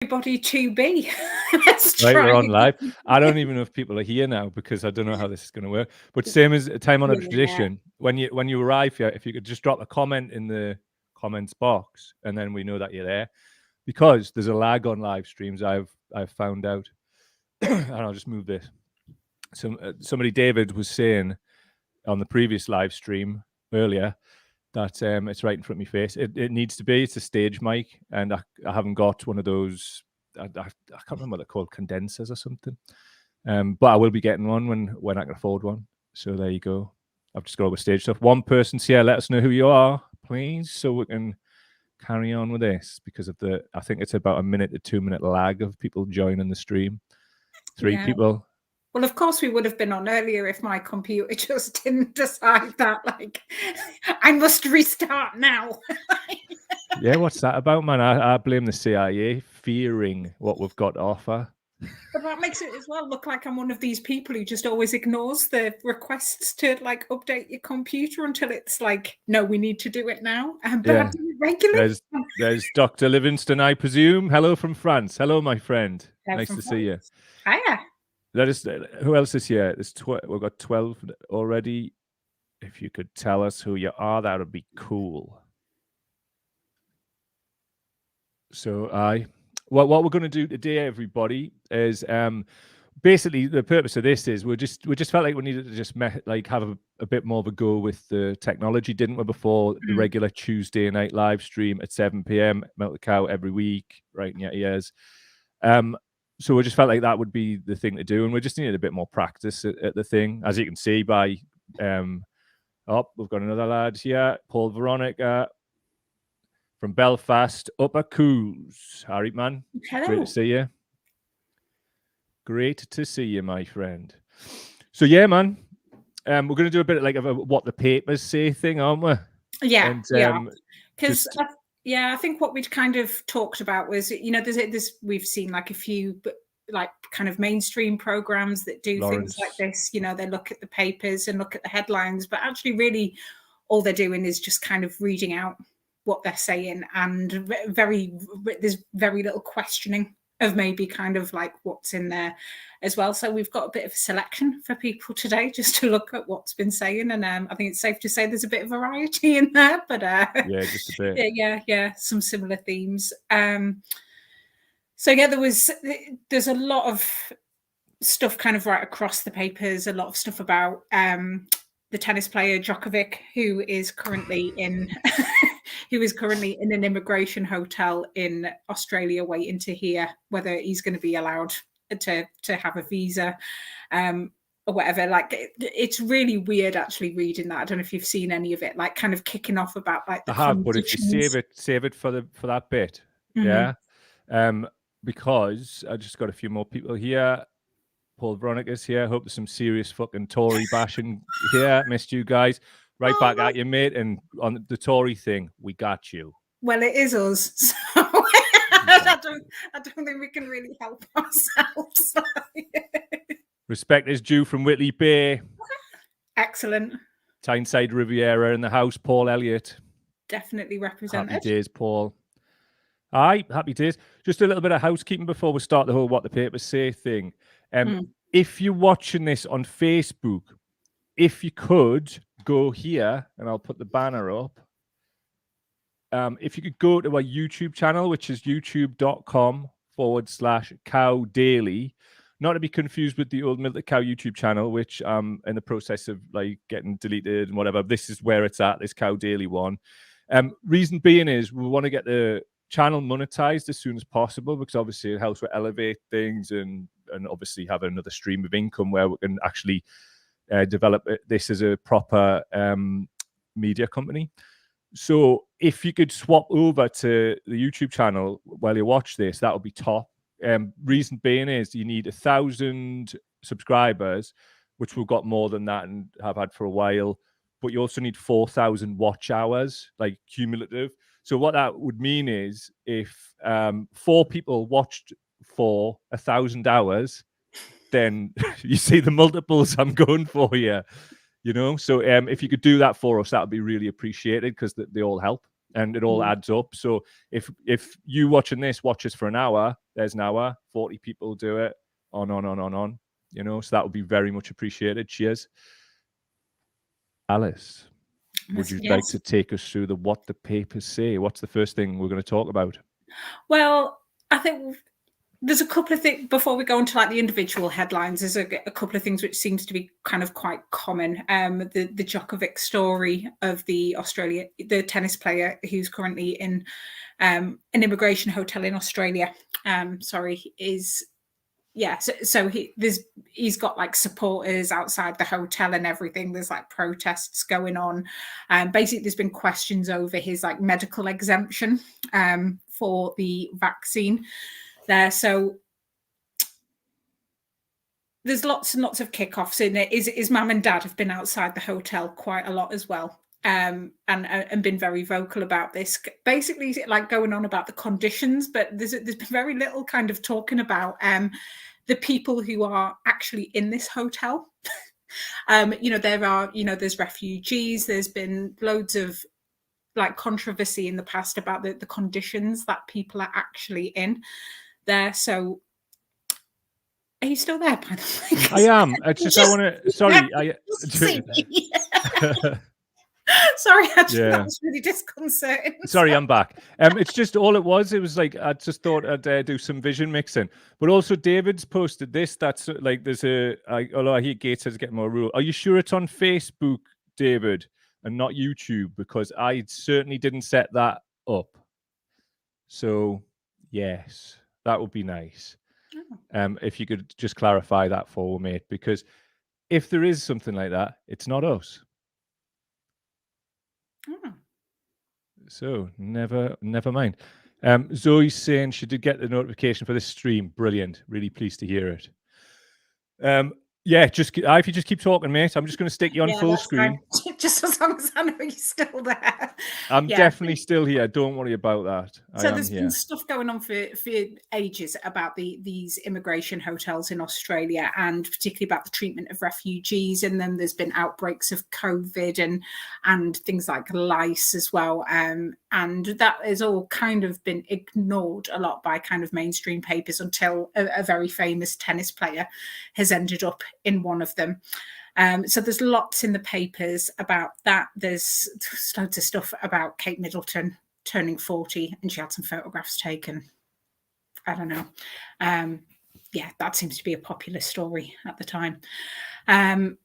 everybody to be. Right, we're on live. I don't even know if people are here now because I don't know how this is going to work. But same as a time-honored tradition, when you arrive here, if you could just drop a comment in the comments box, and then we know that you're there, because there's a lag on live streams. I've found out, and I'll just move this. Somebody, David, was saying on the previous live stream earlier that it's right in front of my face. It needs to be. It's a stage mic, and I haven't got one of those. I can't remember what they're called, condensers or something. But I will be getting one when I can afford one. So there you go. I've just got all the stage stuff. One person's here. Let us know who you are, please, so we can carry on with this, because of I think it's about a 1 to 2 minute lag of people joining the stream. 3 people. Well, of course, we would have been on earlier if my computer just didn't decide that, like, I must restart now. Yeah, what's that about, man? I blame the CIA, fearing what we've got to offer. But that makes it as well look like I'm one of these people who just always ignores the requests to, like, update your computer until it's like, no, we need to do it now. But I do it regularly. There's Dr. Livingston, I presume. Hello from France. Hello, my friend. Nice to see you. Hiya. Who else is here? We've got 12 already. If you could tell us who you are, that would be cool. So what we're going to do today, everybody, is basically the purpose of this is we just felt like we needed to just have a bit more of a go with the technology, didn't we, before the regular Tuesday night live stream at 7 p.m. Milk the Cow every week, right in your ears. So we just felt like that would be the thing to do, and we just needed a bit more practice at the thing. As you can see by, we've got another lad here, Paul Veronica from Belfast, Upper Coos. All right, man. Hello. Great to see you. Great to see you, my friend. So yeah, man, we're going to do a bit of a what the papers say thing, aren't we? Yeah, because I think what we'd kind of talked about was, there's we've seen like a few, like kind of mainstream programs that do things like this. They look at the papers and look at the headlines, but actually, really, all they're doing is just kind of reading out what they're saying, and there's very little questioning of maybe kind of like what's in there as well. So we've got a bit of a selection for people today just to look at what's been saying, and I think it's safe to say there's a bit of variety in there, but yeah, just a bit. Yeah, some similar themes. So yeah, there's a lot of stuff kind of right across the papers, a lot of stuff about the tennis player Djokovic, who is currently in an immigration hotel in Australia, waiting to hear whether he's going to be allowed to have a visa or whatever. Like, it's really weird actually reading that. I don't know if you've seen any of it, like kind of kicking off about like the I have, but if you save it for that bit, yeah. Because I just got a few more people here. Paul Veronica's here. Hope there's some serious fucking Tory bashing here. Missed you guys. Right back at you, mate. And on the Tory thing, we got you. Well, it is us. So I don't think we can really help ourselves. Respect is due from Whitley Bay. Excellent. Tyneside Riviera in the house. Paul Elliott. Definitely represented. Happy days, Paul. Aye, happy days. Just a little bit of housekeeping before we start the whole what the papers say thing. If you're watching this on Facebook, if you could go here, and I'll put the banner up. If you could go to our YouTube channel, which is youtube.com/Cow Daily, not to be confused with the old Milk the Cow YouTube channel, which I'm in the process of like getting deleted and whatever. This is where it's at, this Cow Daily one. Reason being is we want to get the channel monetized as soon as possible, because obviously it helps with elevate things and obviously have another stream of income where we can actually develop this as a proper media company. So if you could swap over to the YouTube channel while you watch this, that would be top. Reason being is you need 1,000 subscribers, which we've got more than that and have had for a while. But you also need 4,000 watch hours, like cumulative. So what that would mean is if 4 people watched for 1,000 hours, then you see the multiples I'm going for here, So if you could do that for us, that would be really appreciated, because they all help. and it all adds up. So if you watching this, watch us for an hour, there's an hour, 40 people do it, on, you know, so that would be very much appreciated. Cheers. Alice, would you like to take us through what the papers say? What's the first thing we're going to talk about? Well, I think there's a couple of things before we go into like the individual headlines. There's a couple of things which seems to be kind of quite common. The Djokovic story of the tennis player who's currently in an immigration hotel in Australia. He's got like supporters outside the hotel and everything. There's like protests going on. Basically, there's been questions over his like medical exemption for the vaccine there. So there's lots and lots of kickoffs in it. His mum and dad have been outside the hotel quite a lot as well. And been very vocal about this, basically like going on about the conditions, but there's been very little kind of talking about the people who are actually in this hotel. There are, there's refugees. There's been loads of like controversy in the past about the conditions that people are actually in there. So are you still there, by the way? I am. It's just I want to. Sorry, Sorry, that was really disconcerting. Sorry, I'm back. It's just all it was. It was like I just thought I'd do some vision mixing, but also David's posted this. That's like there's although I hear Gates says get more rule. Are you sure it's on Facebook, David, and not YouTube? Because I certainly didn't set that up. So yes, that would be nice. If you could just clarify that for me, because if there is something like that, it's not us. So never mind. Zoe's saying she did get the notification for this stream. Brilliant. Really pleased to hear it. If you just keep talking, mate, I'm just going to stick you on full screen. Just as long as I know you're still there. I'm definitely still here. Don't worry about that. So there's been stuff going on for ages about these immigration hotels in Australia, and particularly about the treatment of refugees. And then there's been outbreaks of COVID and things like lice as well. And that has all kind of been ignored a lot by kind of mainstream papers until a very famous tennis player has ended up in one of them. So there's lots in the papers about that. There's loads of stuff about Kate Middleton turning 40, and she had some photographs taken. I don't know. That seems to be a popular story at the time. And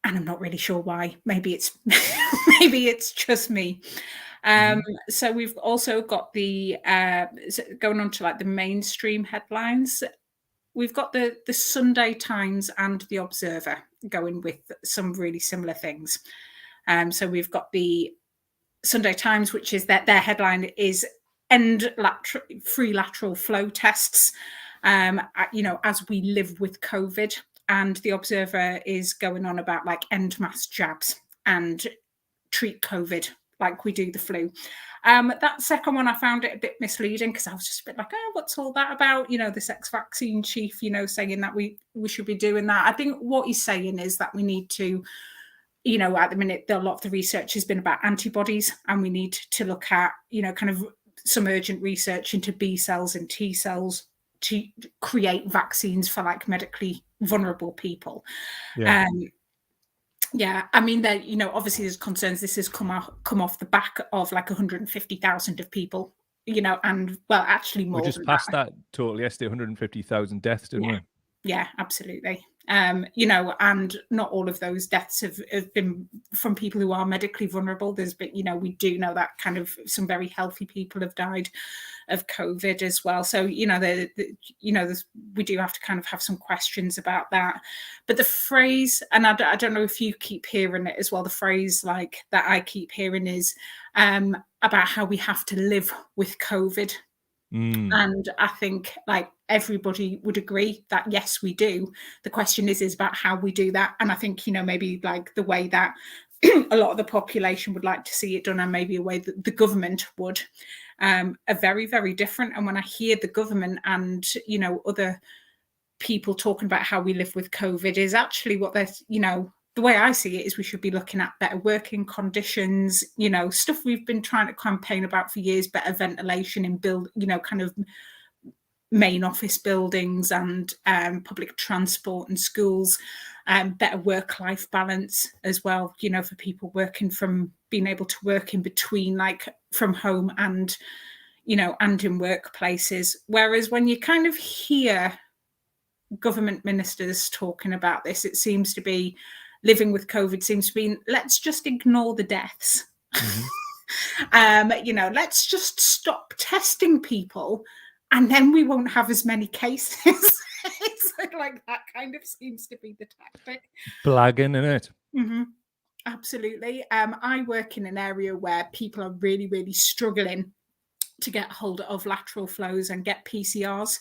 I'm not really sure why. Maybe it's just me. So we've also got the going on to like the mainstream headlines. We've got the Sunday Times and the Observer going with some really similar things. So we've got the Sunday Times, which is their headline is "End free lateral flow tests," as we live with COVID. And the Observer is going on about like end mass jabs and treat COVID like we do the flu. That second one, I found it a bit misleading because I was just a bit like, oh, what's all that about? This ex-vaccine chief, saying that we should be doing that. I think what he's saying is that we need to, at the minute, a lot of the research has been about antibodies, and we need to look at, kind of some urgent research into B cells and T cells to create vaccines for like medically vulnerable people. I mean, obviously there's concerns. This has come off the back of like 150,000 of people, and well, actually more. We just passed that total yesterday, 150,000 deaths, didn't we? Yeah, absolutely. And not all of those deaths have been from people who are medically vulnerable. There's been, we do know that kind of some very healthy people have died of COVID as well. So, we do have to kind of have some questions about that. But the phrase, and I don't know if you keep hearing it as well, the phrase like that I keep hearing is about how we have to live with COVID. And I think like everybody would agree that yes, we do. The question is about how we do that. And I think, maybe like the way that a lot of the population would like to see it done, and maybe a way that the government would, are very, very different. And when I hear the government and, other people talking about how we live with COVID, is actually what they're, the way I see it is we should be looking at better working conditions, you know, stuff we've been trying to campaign about for years, better ventilation in kind of main office buildings and public transport and schools, better work-life balance as well, you know, for people being able to work in between, like from home and, you know, and in workplaces. Whereas when you kind of hear government ministers talking about this, it seems to be living with COVID seems to be, let's just ignore the deaths. You know, let's just stop testing people and then we won't have as many cases. It's like that kind of seems to be the tactic. Blagging, isn't it? Absolutely. I work in an area where people are really, really struggling to get hold of lateral flows and get PCRs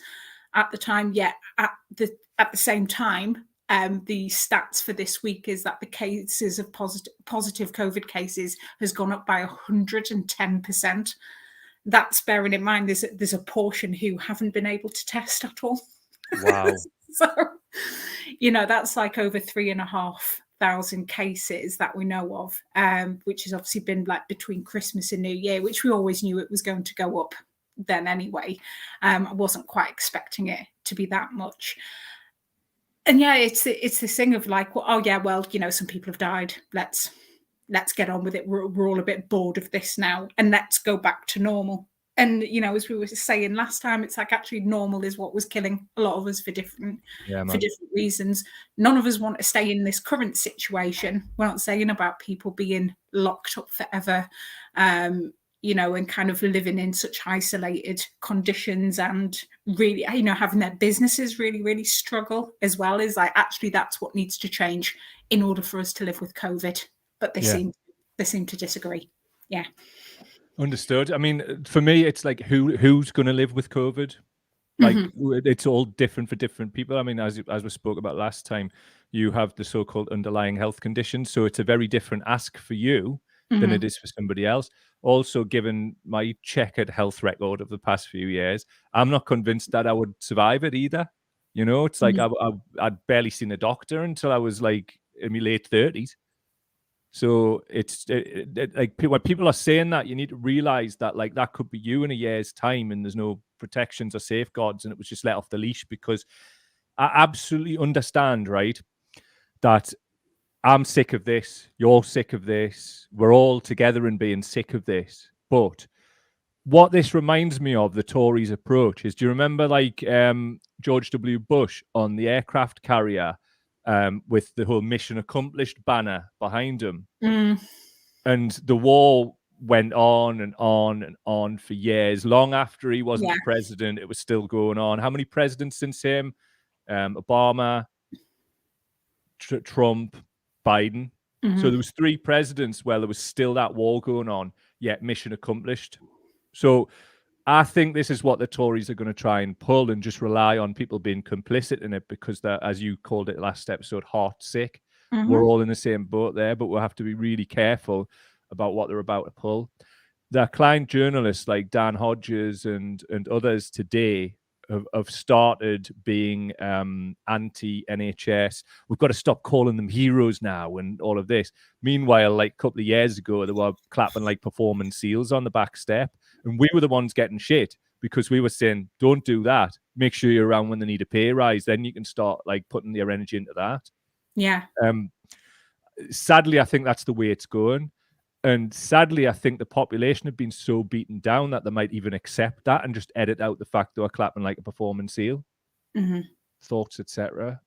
at the time. Yet at the same time, the stats for this week is that the cases of positive COVID cases has gone up by 110%. That's bearing in mind there's a portion who haven't been able to test at all. Wow. So, you know, that's like over 3,500 cases that we know of, which has obviously been like between Christmas and New Year, which we always knew it was going to go up then anyway. I wasn't quite expecting it to be that much. And yeah, it's this thing of like, well, oh yeah, well, you know, some people have died. Let's get on with it. We're all a bit bored of this now, and let's go back to normal. And you know, as we were saying last time, it's like actually normal is what was killing a lot of us for different reasons. None of us want to stay in this current situation. We're not saying about people being locked up forever, you know, and kind of living in such isolated conditions and really, you know, having their businesses really, really struggle as well. Is like actually that's what needs to change in order for us to live with COVID. But they seem to disagree. Yeah. Understood. I mean, for me, it's like who's going to live with COVID? Like it's all different for different people. I mean, as we spoke about last time, you have the so-called underlying health conditions, so it's a very different ask for you than it is for somebody else. Also, given my checkered health record of the past few years, I'm not convinced that I would survive it either. You know, it's like I'd barely seen a doctor until I was like in my late 30s. So it's like when people are saying that, you need to realize that like that could be you in a year's time and there's no protections or safeguards and it was just let off the leash. Because I absolutely understand, right, that I'm sick of this, you're sick of this, we're all together in being sick of this. But what this reminds me of, the Tories' approach, is, do you remember like George W. Bush on the aircraft carrier with the whole mission accomplished banner behind him? And the war went on and on and on for years. Long after he wasn't the president, it was still going on. How many presidents since him? Obama, Trump, Biden. So there was 3 presidents where there was still that war going on, yet mission accomplished. So I think this is what the Tories are going to try and pull, and just rely on people being complicit in it, because they're, as you called it last episode, heart sick. We're all in the same boat there, but we'll have to be really careful about what they're about to pull. The acclaimed journalists like Dan Hodges and others today have started being anti-NHS. We've got to stop calling them heroes now and all of this. Meanwhile, like a couple of years ago, they were clapping like performance seals on the back step. And we were the ones getting shit because we were saying, don't do that. Make sure you're around when they need a pay rise. Then you can start like putting their energy into that. Yeah. Sadly, I think that's the way it's going. And sadly, I think the population have been so beaten down that they might even accept that and just edit out the fact they are clapping like a performance seal. Thoughts, etc.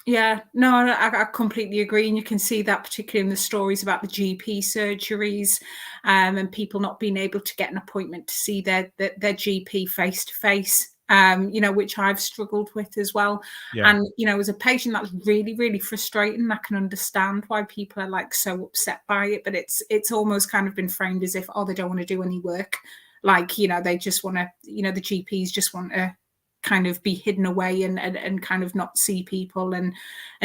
Yeah, no, I completely agree. And you can see that particularly in the stories about the GP surgeries and people not being able to get an appointment to see their GP face to face, you know, which I've struggled with as well. Yeah. And, you know, as a patient, that's really, really frustrating. I can understand why people are like so upset by it, but it's almost kind of been framed as if, oh, they don't want to do any work. Like, you know, they just want to, you know, the GPs just want to kind of be hidden away and kind of not see people and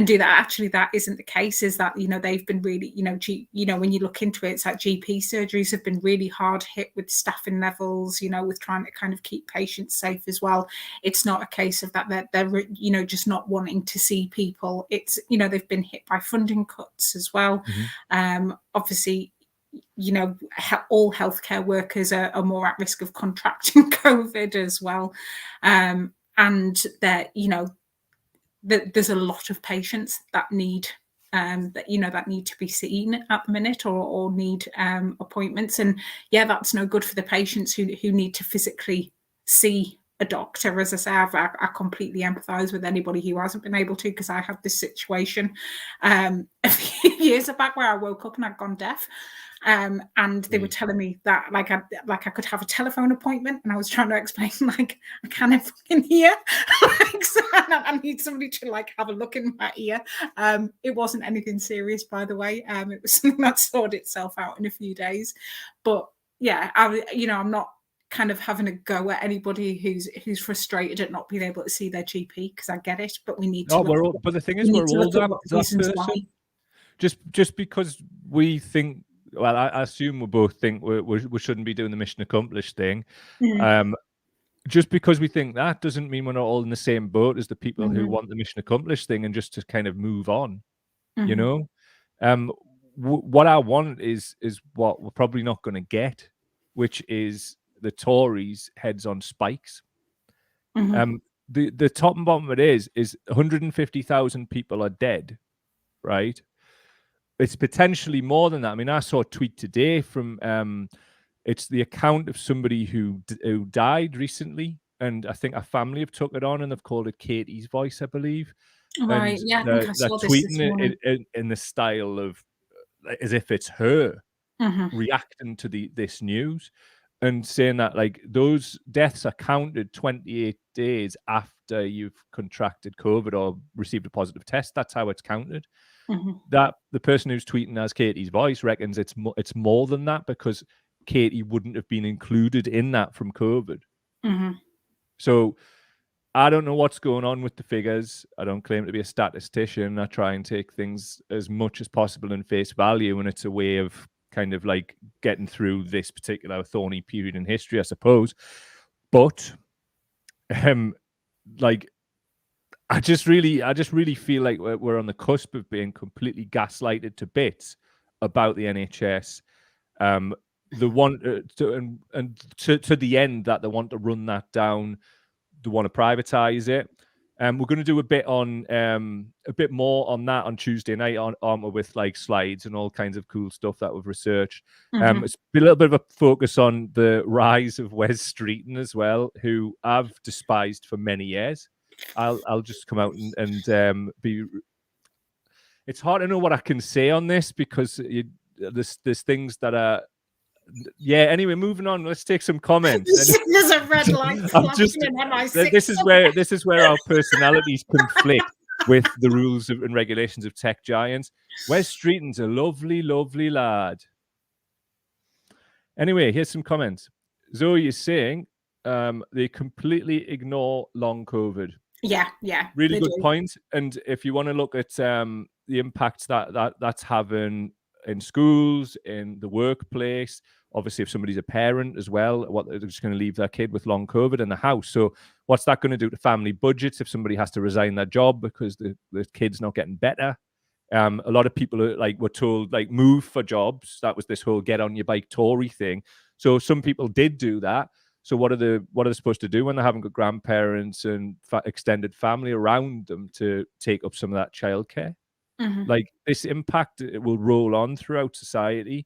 do that. Actually, that isn't the case. Is that, you know, they've been really, you know, when you look into it, it's like GP surgeries have been really hard hit with staffing levels, you know, with trying to kind of keep patients safe as well. It's not a case of that they're you know, just not wanting to see people. It's, you know, they've been hit by funding cuts as well. Obviously, you know, all healthcare workers are more at risk of contracting COVID as well. And that, you know, there's a lot of patients that need that, you know, that need to be seen at the minute or need appointments. And yeah, that's no good for the patients who need to physically see a doctor. As I say, I completely empathise with anybody who hasn't been able to, because I had this situation a few years back where I woke up and I'd gone deaf. And they were telling me that like I could have a telephone appointment, and I was trying to explain like I can't fucking hear. Like, so I need somebody to like have a look in my ear. It wasn't anything serious, by the way. It was something that sorted itself out in a few days. But yeah, I'm not kind of having a go at anybody who's frustrated at not being able to see their GP, because I get it, but we need to. But the thing is, we're all that person. Just because we think, well, I assume we both think we shouldn't be doing the mission accomplished thing. Just because we think that doesn't mean we're not all in the same boat as the people who want the mission accomplished thing and just to kind of move on. You know, what I want is what we're probably not going to get, which is the Tories' heads on spikes. The top and bottom of it is 150,000 people are dead, right? It's potentially more than that. I mean, I saw a tweet today from it's the account of somebody who died recently, and I think a family have took it on and they've called it Katie's Voice, I believe. Right. And yeah, I think I saw this tweeting it in the style of as if it's her reacting to this news, and saying that like those deaths are counted 28 days after you've contracted COVID or received a positive test. That's how it's counted. That the person who's tweeting as Katie's Voice reckons it's more than that, because Katie wouldn't have been included in that from COVID. So I don't know what's going on with the figures. I don't claim to be a statistician. I try and take things as much as possible in face value, and it's a way of kind of like getting through this particular thorny period in history, I suppose. But like I just really feel like we're on the cusp of being completely gaslighted to bits about the NHS. The one to the end that they want to run that down, they want to privatize it. We're going to do a bit more on that on Tuesday night, with like slides and all kinds of cool stuff that we've researched. It's a little bit of a focus on the rise of Wes Streeton as well, who I've despised for many years. I'll just come out and be. It's hard to know what I can say on this, because there's things that are. Yeah. Anyway, moving on. Let's take some comments. There's a red light flashing in MI6. This is where our personalities conflict with the rules and regulations of tech giants. Wes Streeton's a lovely, lovely lad. Anyway, here's some comments. Zoe is saying they completely ignore long COVID. Yeah. Really good point. And if you want to look at the impacts that's having in schools, in the workplace, obviously if somebody's a parent as well, what they're just going to leave their kid with long COVID in the house. So what's that going to do to family budgets if somebody has to resign their job because the kid's not getting better? A lot of people were told move for jobs. That was this whole get on your bike Tory thing. So some people did do that. So what are they supposed to do when they haven't got grandparents and extended family around them to take up some of that childcare? Like this impact, it will roll on throughout society.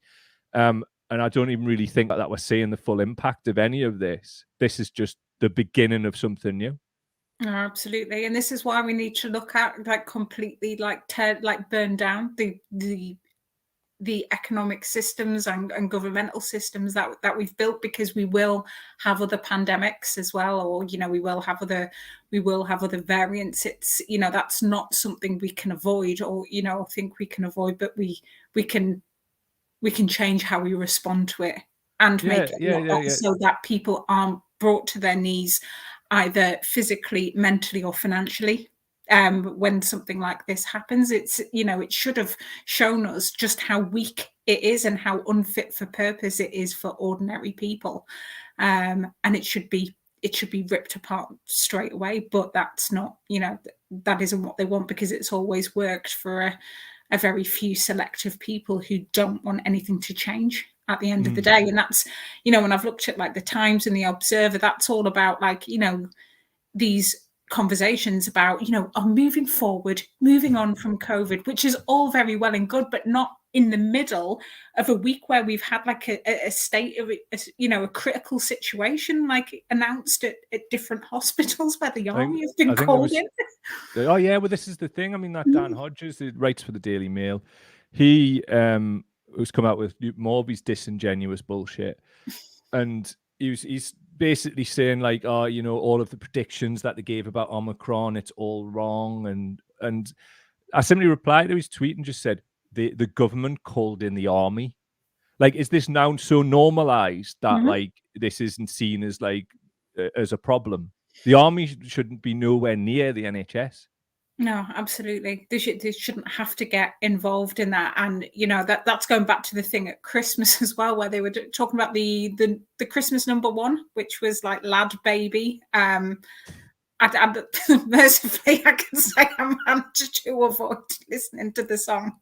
And I don't even really think that we're seeing the full impact of any of this. This is just the beginning of something new. Oh, absolutely. And this is why we need to look at completely burn down the economic systems and governmental systems that we've built, because we will have other pandemics as well, or we will have other variants. It's that's not something we can avoid, or think we can avoid, but we can change how we respond to it and make it so that people aren't brought to their knees either physically, mentally, or financially. When something like this happens, it's, you know, it should have shown us just how weak it is and how unfit for purpose it is for ordinary people. And it should be ripped apart straight away. But that's not, you know, that isn't what they want, because it's always worked for a very few selective people who don't want anything to change at the end of the day. And that's, you know, when I've looked at like the Times and the Observer, that's all about, like, you know, these conversations about, you know, moving forward, moving on from COVID, which is all very well and good, but not in the middle of a week where we've had like a state of, you know, a critical situation, like announced at different hospitals where the army has been called in. Oh yeah, well, this is the thing. I mean, that Dan Hodges, who writes for the Daily Mail, he was come out with more of his disingenuous bullshit, and he's basically saying like, oh, you know, all of the predictions that they gave about Omicron, it's all wrong. And I simply replied to his tweet and just said, the government called in the army. Like, is this now so normalized that like this isn't seen as like as a problem? The army shouldn't be nowhere near the NHS. No, absolutely. They shouldn't have to get involved in that. And, you know, that's going back to the thing at Christmas as well, where they were talking about the Christmas #1, which was like Lad Baby. Mercifully, I can say I managed to avoid listening to the song,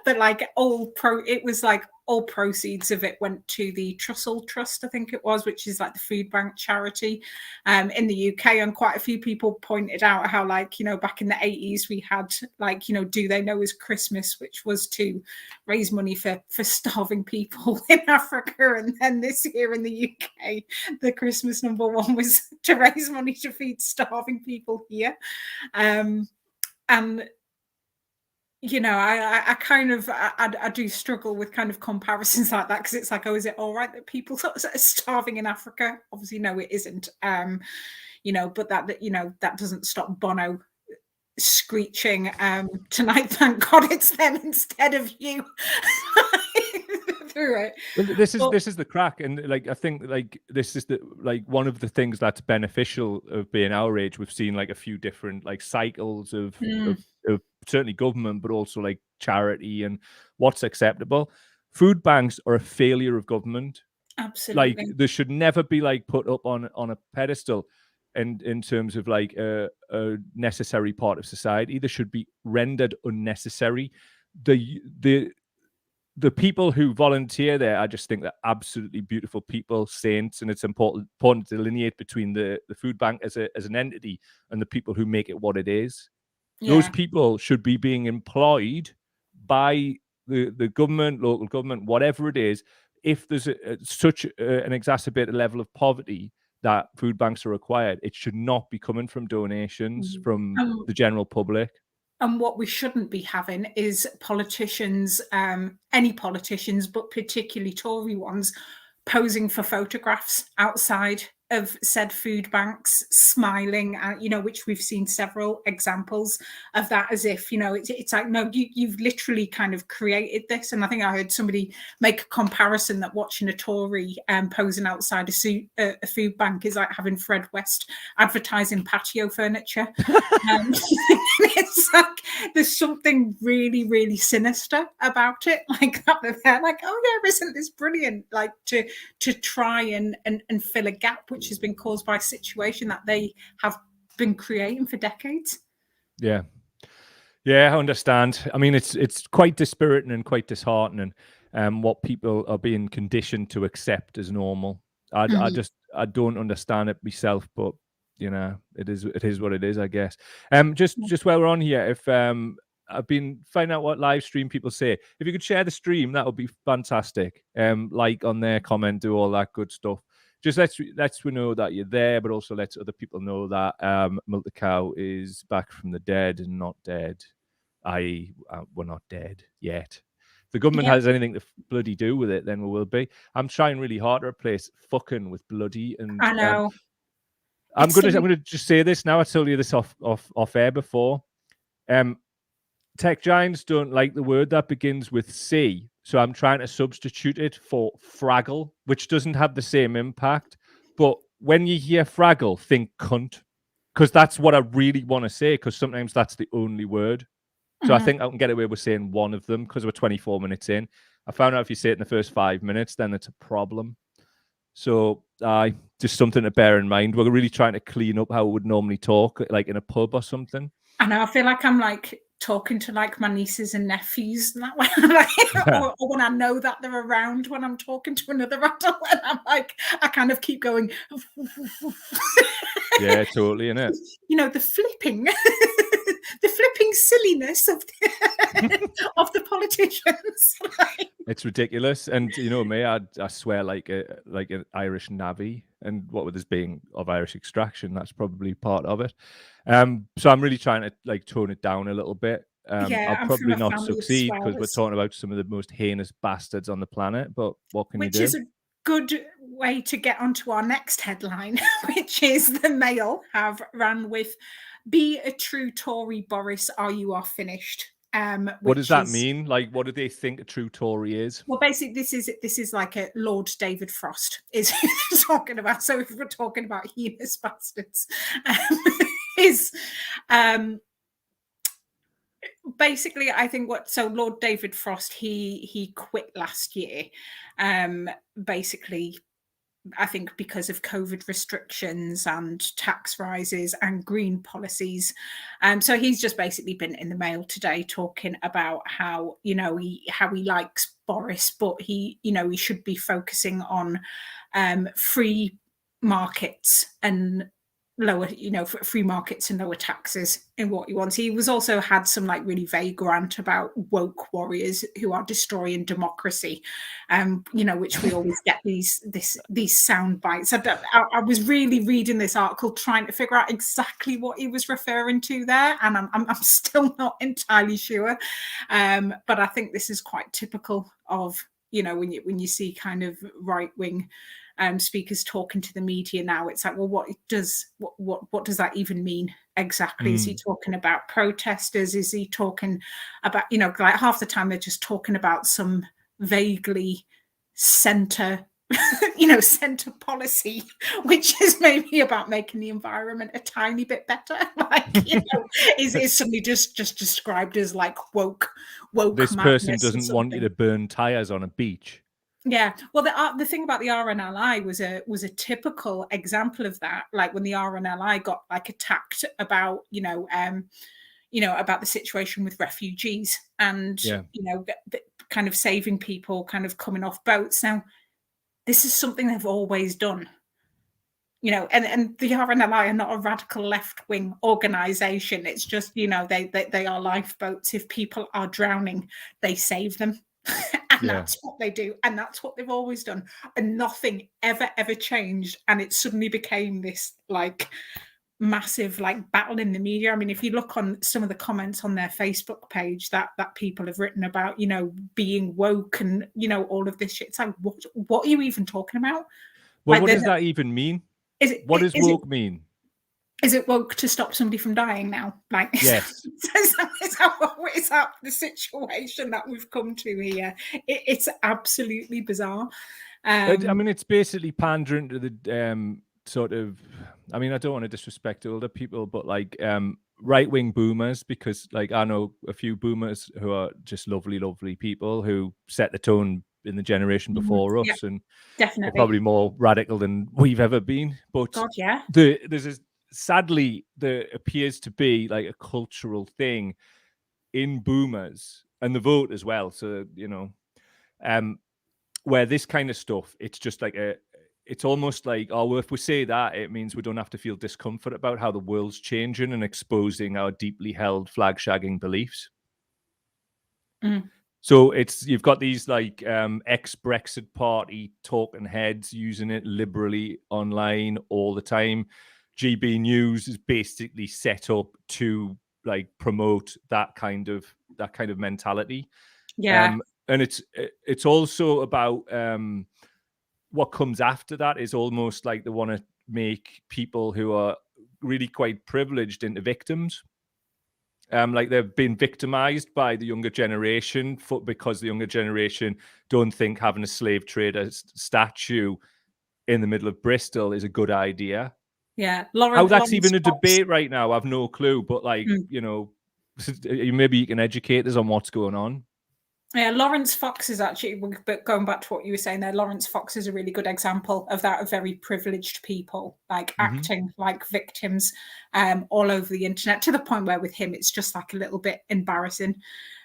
but like it was like all proceeds of it went to the Trussell Trust, I think it was, which is like the food bank charity in the UK. And quite a few people pointed out how, like, you know, back in the 80s we had, like, you know, Do They Know It's Christmas, which was to raise money for starving people in Africa. And then this year in the UK, the Christmas #1 was to raise money to feed starving people here. And you know, I kind of I do struggle with kind of comparisons like that, because it's like, oh, is it all right that people are starving in Africa? Obviously, no, it isn't. You know, but that you know, that doesn't stop Bono screeching, tonight, thank God it's them instead of you. Through it. Well, this is the crack, and like I think like this is the like one of the things that's beneficial of being our age. We've seen like a few different like cycles of certainly government, but also like charity and what's acceptable. Food banks are a failure of government. Absolutely. Like, they should never be like put up on a pedestal, and in terms of like a necessary part of society. They should be rendered unnecessary. The people who volunteer there, I just think they're absolutely beautiful people, saints, and it's important to delineate between the food bank as an entity and the people who make it what it is. Yeah. Those people should be being employed by the government, local government, whatever it is. If there's such an exacerbated level of poverty that food banks are required, it should not be coming from donations from the general public. And what we shouldn't be having is politicians, any politicians, but particularly Tory ones, posing for photographs outside of said food banks, smiling, you know, which we've seen several examples of that, as if, you know, it's like, no, you've literally kind of created this. And I think I heard somebody make a comparison that watching a Tory posing outside a food bank is like having Fred West advertising patio furniture. It's like there's something really, really sinister about it, like that. They're like, oh yeah, isn't this brilliant? Like to try and fill a gap which has been caused by a situation that they have been creating for decades. Yeah, I understand. I mean, it's quite dispiriting and quite disheartening what people are being conditioned to accept as normal. I don't understand it myself, but you know, it is what it is, I guess. Just while we're on here, if I've been finding out what live stream people say. If you could share the stream, that would be fantastic. Like on there, comment, do all that good stuff. Just lets we know that you're there, but also lets other people know that Milk the Cow is back from the dead and not dead. I.e., we're not dead yet. If the government has anything to bloody do with it, then we will be. I'm trying really hard to replace fucking with bloody, and I know. I'm gonna just say this now. I told you this off air before. Tech giants don't like the word that begins with C, so I'm trying to substitute it for Fraggle, which doesn't have the same impact. But when you hear Fraggle, think cunt, because that's what I really want to say, because sometimes that's the only word. So I think I can get away with saying one of them because we're 24 minutes in. I found out if you say it in the first 5 minutes, then it's a problem. So just something to bear in mind. We're really trying to clean up how we would normally talk, like in a pub or something. I know. I feel like I'm like talking to like my nieces and nephews that way, or when I know that they're around when I'm talking to another adult, and I'm like, I kind of keep going. Yeah, totally, innit? You know, the flipping, the flipping silliness of the politicians. It's ridiculous, and you know me, I swear like an Irish navvy, and what with this being of Irish extraction, that's probably part of it. So I'm really trying to like tone it down a little bit. Yeah, I'll probably not succeed because we're talking about some of the most heinous bastards on the planet. But what can you do? Which is a good way to get onto our next headline, which is the Mail have ran with "Be a true Tory, Boris, or you are finished." What does that mean? Like, what do they think a true Tory is? Well, basically, this is like a Lord David Frost is talking about. So if we're talking about heinous bastards, is basically, I think Lord David Frost, he quit last year, basically, I think because of COVID restrictions and tax rises and green policies. So he's just basically been in the Mail today talking about how, he likes Boris, but he should be focusing on free markets and lower, free markets and lower taxes in what he wants. He was also had some like really vague rant about woke warriors who are destroying democracy, which we always get these sound bites. I was really reading this article trying to figure out exactly what he was referring to there, and I'm still not entirely sure. But I think this is quite typical of when you see kind of right wing speakers talking to the media now. It's like, well, what does that even mean exactly? Is he talking about protesters? Is he talking about, like half the time they're just talking about some vaguely center center policy, which is maybe about making the environment a tiny bit better. Like, is suddenly just described as like woke. This person doesn't want you to burn tires on a beach. Yeah, well, the thing about the RNLI was a typical example of that. Like when the RNLI got like attacked about about the situation with refugees and kind of saving people, kind of coming off boats. Now, this is something they've always done. And the RNLI are not a radical left-wing organization. It's just, they are lifeboats. If people are drowning, they save them. And that's what they do. And that's what they've always done. And nothing ever changed. And it suddenly became this like massive like battle in the media. I mean, if you look on some of the comments on their Facebook page that people have written about, being woke and, all of this shit, it's like, what are you even talking about? Well, like, what does that even mean? What does woke mean? Is it woke to stop somebody from dying now? Like, yes. Is that the situation that we've come to here? It's absolutely bizarre. I mean, it's basically pandering to the sort of, I mean, I don't want to disrespect older people, but like right-wing boomers, because like I know a few boomers who are just lovely, lovely people who set the tone in the generation before us, and definitely are probably more radical than we've ever been. But God, yeah, sadly, there appears to be like a cultural thing in boomers and the vote as well. So, where this kind of stuff, it's just like it's almost like, oh, well, if we say that, it means we don't have to feel discomfort about how the world's changing and exposing our deeply held flag shagging beliefs. So you've got these like ex-Brexit party talking heads using it liberally online all the time. GB News is basically set up to like promote that kind of mentality. Yeah. And it's also about what comes after that is almost like they want to make people who are really quite privileged into victims. Like they've been victimized by the younger generation because the younger generation don't think having a slave trader statue in the middle of Bristol is a good idea. Yeah, how that's even a debate right now, I've no clue. But like, you know, maybe you can educate us on what's going on. Yeah, Lawrence Fox is actually, but going back to what you were saying there, Lawrence Fox is a really good example of that, of very privileged people, like acting like victims all over the internet, to the point where with him, it's just like a little bit embarrassing.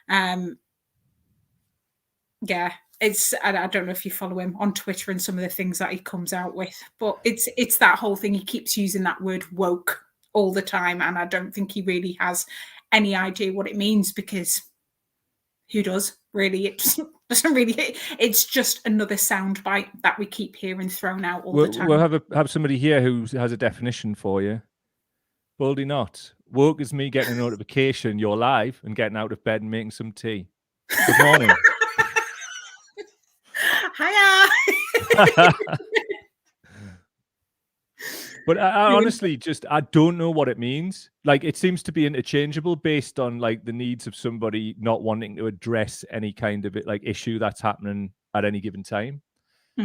Yeah, I don't know if you follow him on Twitter and some of the things that he comes out with, but it's that whole thing. He keeps using that word woke all the time, and I don't think he really has any idea what it means, because who does really? It doesn't really. It's just another soundbite that we keep hearing thrown out all the time. We'll have somebody here who has a definition for you. Baldy not. Woke is me getting a notification you're live and getting out of bed and making some tea. Good morning. Hiya. But I honestly I don't know what it means. Like, it seems to be interchangeable based on like the needs of somebody not wanting to address any kind of like issue that's happening at any given time.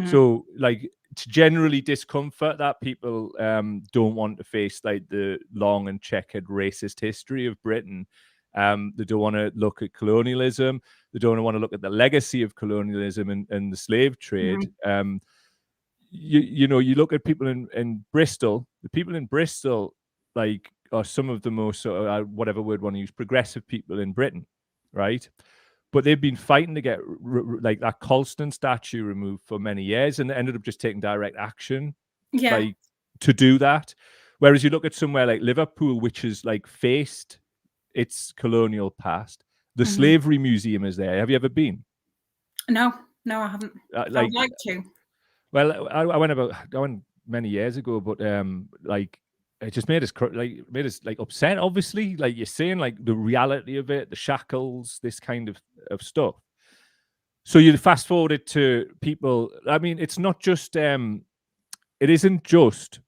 So like, to generally discomfort that people don't want to face like the long and checkered racist history of Britain. They don't want to look at colonialism. They don't want to look at the legacy of colonialism and the slave trade. You know, you look at people in Bristol. The people in Bristol, like, are some of the most whatever word one use, progressive people in Britain, right? But they've been fighting to get like that Colston statue removed for many years, and they ended up just taking direct action, like, to do that. Whereas you look at somewhere like Liverpool, which has like faced its colonial past. The Slavery Museum is there. Have you ever been? No, I haven't. I'd like to. Well, I went many years ago, but like, it just made us like upset. Obviously, like you're saying, like the reality of it, the shackles, this kind of stuff. So you fast forward it to people. I mean, it's not just it isn't just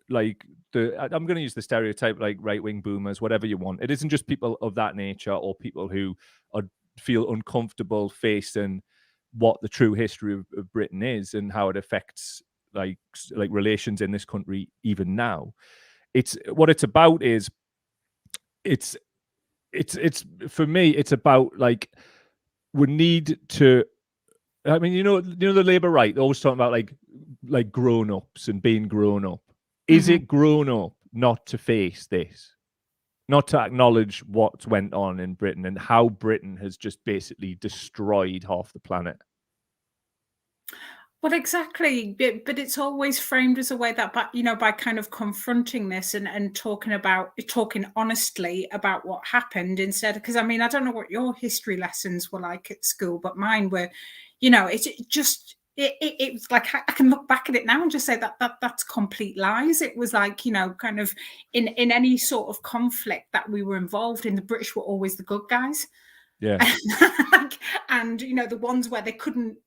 like I'm going to use the stereotype, like right-wing boomers, whatever you want. It isn't just people of that nature or people who feel uncomfortable facing what the true history of Britain is and how it affects like relations in this country even now. It's what it's about is it's for me, it's about like, we need to, I mean, you know the Labour right, they're always talking about like grown-ups and being grown up. Is it grown up not to face this? Not to acknowledge what went on in Britain and how Britain has just basically destroyed half the planet? Well, exactly, but it's always framed as a way that, by kind of confronting this and talking honestly about what happened, instead. Because I mean, I don't know what your history lessons were like at school, but mine were, it's like I can look back at it now and just say that's complete lies. It was like, kind of in any sort of conflict that we were involved in, the British were always the good guys. Yeah. And the ones where they couldn't,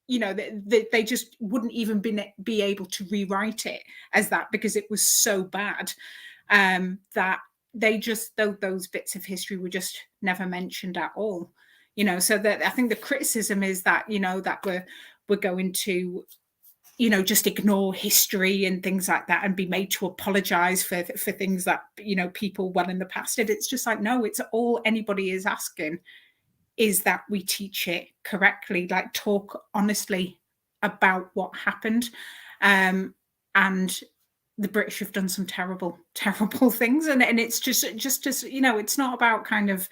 they just wouldn't even be able to rewrite it as that, because it was so bad that they just, those bits of history were just never mentioned at all. So that I think the criticism is that, that we're going to, just ignore history and things like that and be made to apologize for things that, people well in the past did. It's just like, no, it's all anybody is asking is that we teach it correctly, like talk honestly about what happened. And the British have done some terrible, terrible things. And it's just as, it's not about kind of,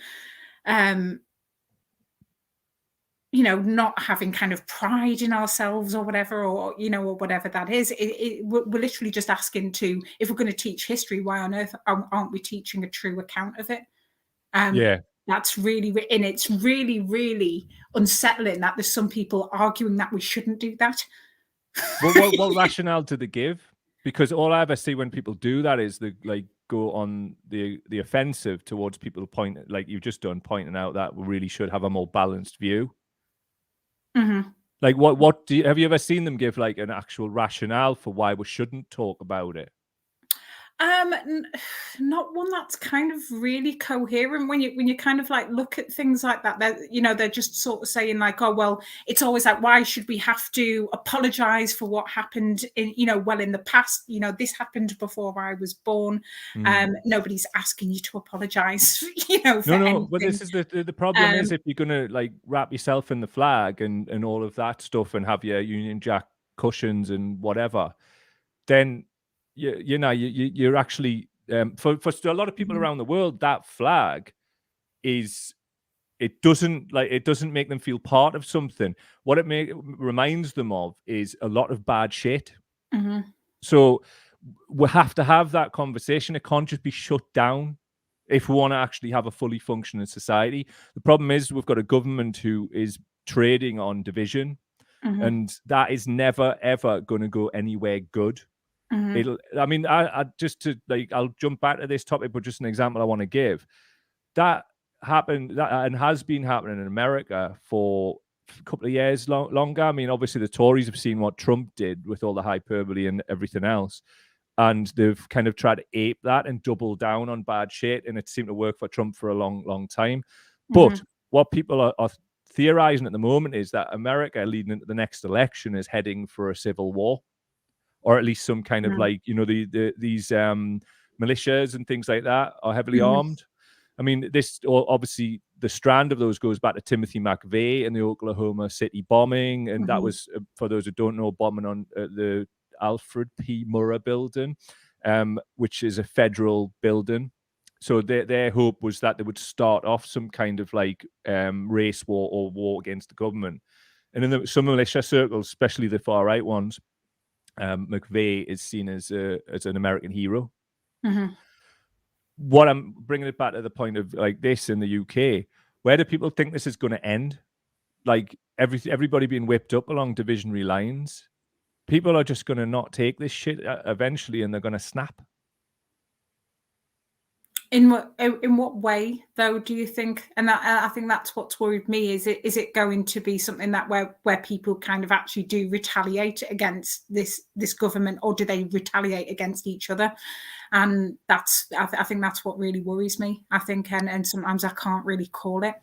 not having kind of pride in ourselves or whatever, or whatever that is. We're literally just asking to, if we're going to teach history, why on earth aren't we teaching a true account of it? Yeah. That's really, and it's really, really unsettling that there's some people arguing that we shouldn't do that. Well, what rationale do they give? Because all I ever see when people do that is they like go on the offensive towards people like you've just done, pointing out that we really should have a more balanced view. Like, what have you ever seen them give like an actual rationale for why we shouldn't talk about it? Not one that's kind of really coherent. When you kind of like look at things like that, they're just sort of saying like, oh well, it's always like, why should we have to apologize for what happened in well in the past? This happened before I was born. Nobody's asking you to apologize, for anything. But this is the problem is, if you're gonna like wrap yourself in the flag and all of that stuff and have your Union Jack cushions and whatever, then you're actually for a lot of people around the world, that flag doesn't make them feel part of something. What it reminds them of is a lot of bad shit. So we have to have that conversation. It can't just be shut down if we want to actually have a fully functioning society. The problem is we've got a government who is trading on division, and that is never ever going to go anywhere good. I'll jump back to this topic, but just an example I want to give. That happened and has been happening in America for a couple of years longer. I mean, obviously the Tories have seen what Trump did with all the hyperbole and everything else, and they've kind of tried to ape that and double down on bad shit, and it seemed to work for Trump for a long time. But what people are theorizing at the moment is that America, leading into the next election, is heading for a civil war, or at least some kind of like, these militias and things like that are heavily armed. I mean, this obviously the strand of those goes back to Timothy McVeigh and the Oklahoma City bombing, and that was, for those who don't know, bombing on the Alfred P. Murrah building, which is a federal building. So their hope was that they would start off some kind of like race war or war against the government. And in some militia circles, especially the far right ones, McVeigh is seen as an American hero. What I'm bringing it back to the point of like this in the UK, where do people think this is going to end? Like everybody being whipped up along divisionary lines. People are just going to not take this shit eventually, and they're going to snap. In what way though do you think? And I think that's what's worried me. Is it going to be something that where people kind of actually do retaliate against this government, or do they retaliate against each other? And I think that's what really worries me. I think, and sometimes I can't really call it.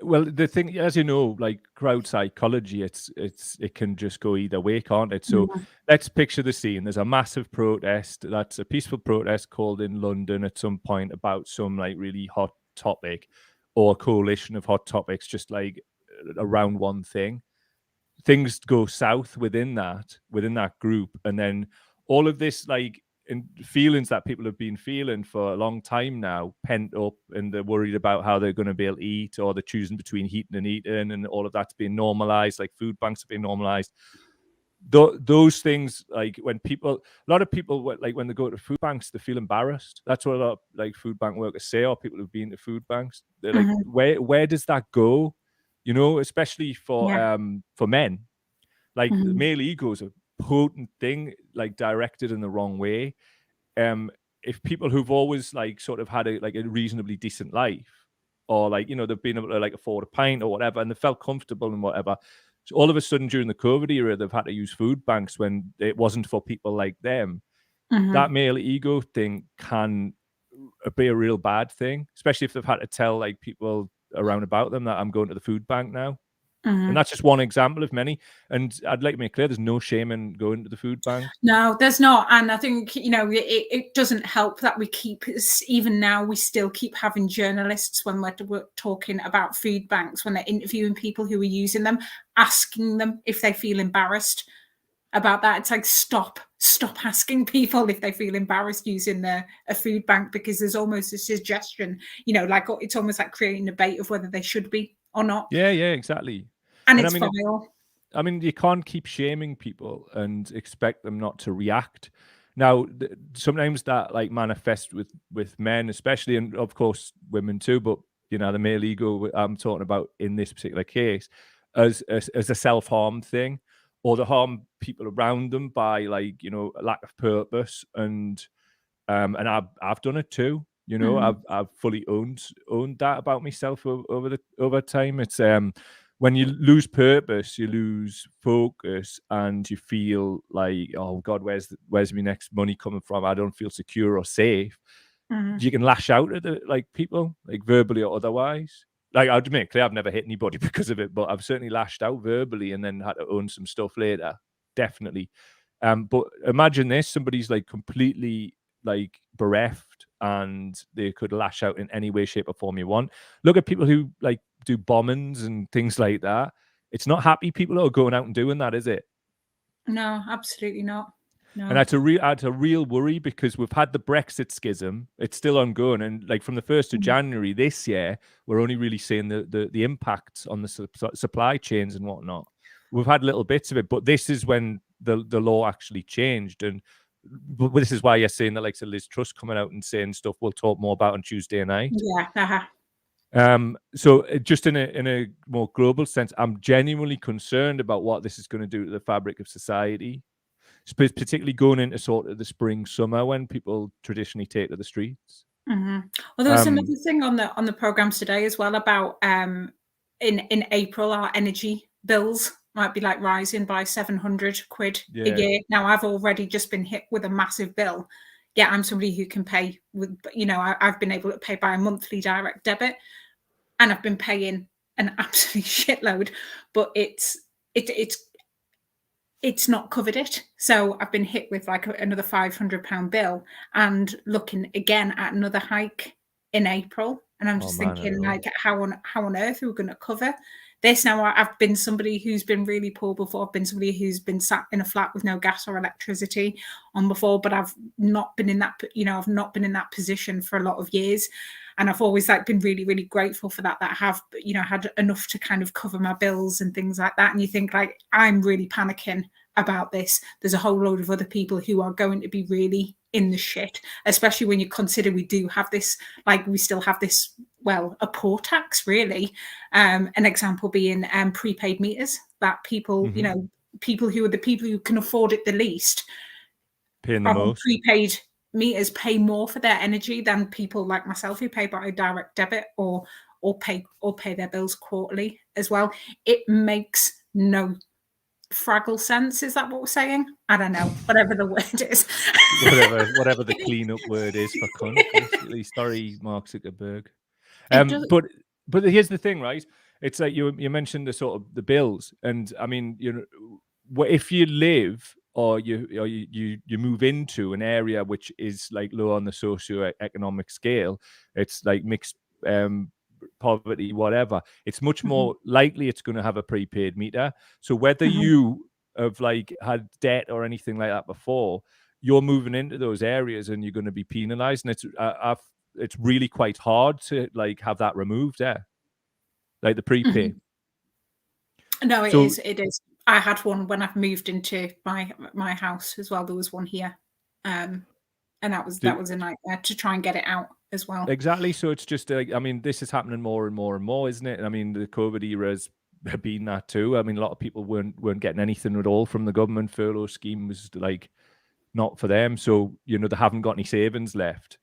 Well, the thing, as you know, like crowd psychology, it can just go either way, can't it? So let's picture the scene. There's a massive protest. That's a peaceful protest called in London at some point about some like really hot topic, or a coalition of hot topics, just like around one thing. Things go south within that group, and then all of this like feelings that people have been feeling for a long time now, pent up, and they're worried about how they're going to be able to eat, or they're choosing between heating and eating, and all of that's being normalized, like food banks have been normalized. Those things, like a lot of people, like when they go to food banks, they feel embarrassed. That's what a lot of like food bank workers say, or people who've been to food banks. They're like, where does that go? Especially for men. Like the male ego is a potent thing, like directed in the wrong way. If people who've always like sort of had a reasonably decent life, or like they've been able to like afford a pint or whatever, and they felt comfortable and whatever, so all of a sudden during the COVID era they've had to use food banks when it wasn't for people like them. That male ego thing can be a real bad thing, especially if they've had to tell like people around about them that I'm going to the food bank now. And that's just one example of many. And I'd like to make clear, there's no shame in going to the food bank. No, there's not. And I think, it doesn't help that even now, we still keep having journalists, when we're talking about food banks, when they're interviewing people who are using them, asking them if they feel embarrassed about that. It's like, stop asking people if they feel embarrassed using a food bank, because there's almost a suggestion, like it's almost like creating a debate of whether they should be or not. Yeah, exactly. And it's vile. I mean, you can't keep shaming people and expect them not to react. Now, sometimes that like manifests with men, especially, and of course women too. But the male ego I'm talking about in this particular case, as a self-harm thing, or to harm people around them by like a lack of purpose, and I've done it too. I've fully owned that about myself over time. It's when you lose purpose, you lose focus, and you feel like, oh God, where's my next money coming from? I don't feel secure or safe. You can lash out at people, like verbally or otherwise. Like, I'll admit, clear, I've never hit anybody because of it, but I've certainly lashed out verbally and then had to own some stuff later. Definitely. But imagine this: somebody's like completely like bereft, and they could lash out in any way, shape, or form you want. Look at people who like do bombings and things like that. It's not happy people who are going out and doing that, is it? No, absolutely not. No. And that's a real worry, because we've had the Brexit schism. It's still ongoing. And like from the 1st of January this year, we're only really seeing the impacts on the supply chains and whatnot. We've had little bits of it, but this is when the law actually changed. And this is why you're saying that, like, so Liz Truss coming out and saying stuff we'll talk more about on Tuesday night. Yeah. So just in a more global sense, I'm genuinely concerned about what this is going to do to the fabric of society, particularly going into sort of the spring, summer, when people traditionally take to the streets. Well, there was another thing on the programs today as well about in April, our energy bills might be like rising by 700 quid a year. Now, I've already just been hit with a massive bill. Yeah, I'm somebody who can pay with, I've been able to pay by a monthly direct debit, and I've been paying an absolute shitload, but it's not covered it. So I've been hit with like another £500 bill, and looking again at another hike in April. And I'm just thinking, like, how on earth are we going to cover this? Now, I've been somebody who's been really poor before. I've been somebody who's been sat in a flat with no gas or electricity on before, but I've not been in that, I've not been in that position for a lot of years. And I've always like been really, really grateful for that I have, had enough to kind of cover my bills and things like that. And you think, like, I'm really panicking about this. There's a whole load of other people who are going to be really in the shit, especially when you consider we do have this, like, we still have this, well, a poor tax, really. An example being prepaid meters, that people, people who are the people who can afford it the least, paying the most. Prepaid meters pay more for their energy than people like myself who pay by a direct debit or pay their bills quarterly as well. It makes no fraggle sense. Is that what we're saying? I don't know. Whatever the word is. whatever the cleanup word is for cunt. Basically. Sorry, Mark Zuckerberg. But here's the thing, right? It's like you mentioned the sort of the bills, and I mean, if you live or you move into an area which is like low on the socio-economic scale, it's like mixed poverty, whatever, it's much more likely it's going to have a prepaid meter. So whether you have like had debt or anything like that before, you're moving into those areas and you're going to be penalized, and it's really quite hard to like have that removed there, like the prepay. No, it is. I had one when I've moved into my house as well. There was one here, and that was a nightmare to try and get it out as well. Exactly. So it's just I mean, this is happening more and more and more, isn't it? I mean, the COVID era has been that too. I mean, a lot of people weren't getting anything at all from the government. Furlough scheme was like not for them, so they haven't got any savings left.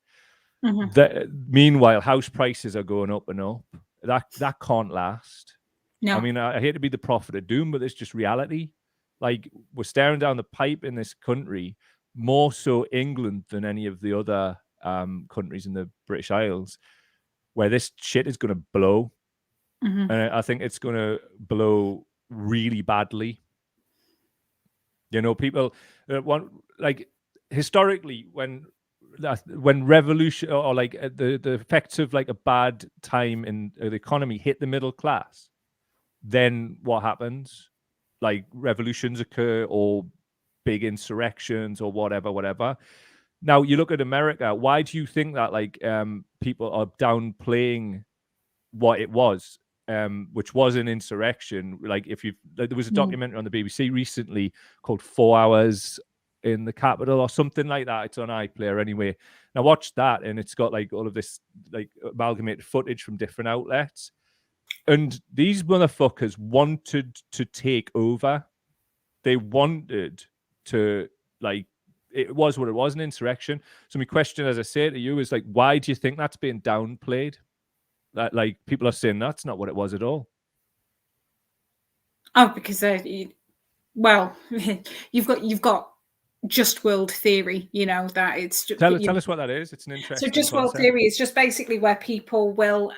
Meanwhile, house prices are going up and up. That can't last. No. I mean, I hate to be the prophet of doom, but it's just reality. Like, we're staring down the pipe in this country, more so England than any of the other countries in the British Isles, where this shit is going to blow. And I think it's going to blow really badly. People want, like, historically, when revolution or like the effects of like a bad time in the economy hit the middle class, then what happens? Like, revolutions occur or big insurrections or whatever. Now, you look at America. Why do you think that like people are downplaying what it was, which was an insurrection? Like, there was a documentary on the BBC recently called 4 Hours in the Capitol or something like that. It's on iPlayer anyway. Now watch that, and it's got like all of this like amalgamated footage from different outlets. And these motherfuckers wanted to take over. They wanted to, like, it was what it was, an insurrection. So my question, as I say to you, is like, why do you think that's being downplayed? That, like, people are saying that's not what it was at all. Oh, because well, you've got just world theory, you know, that it's tell us what that is. It's an interesting so just concept. world theory is just basically where people will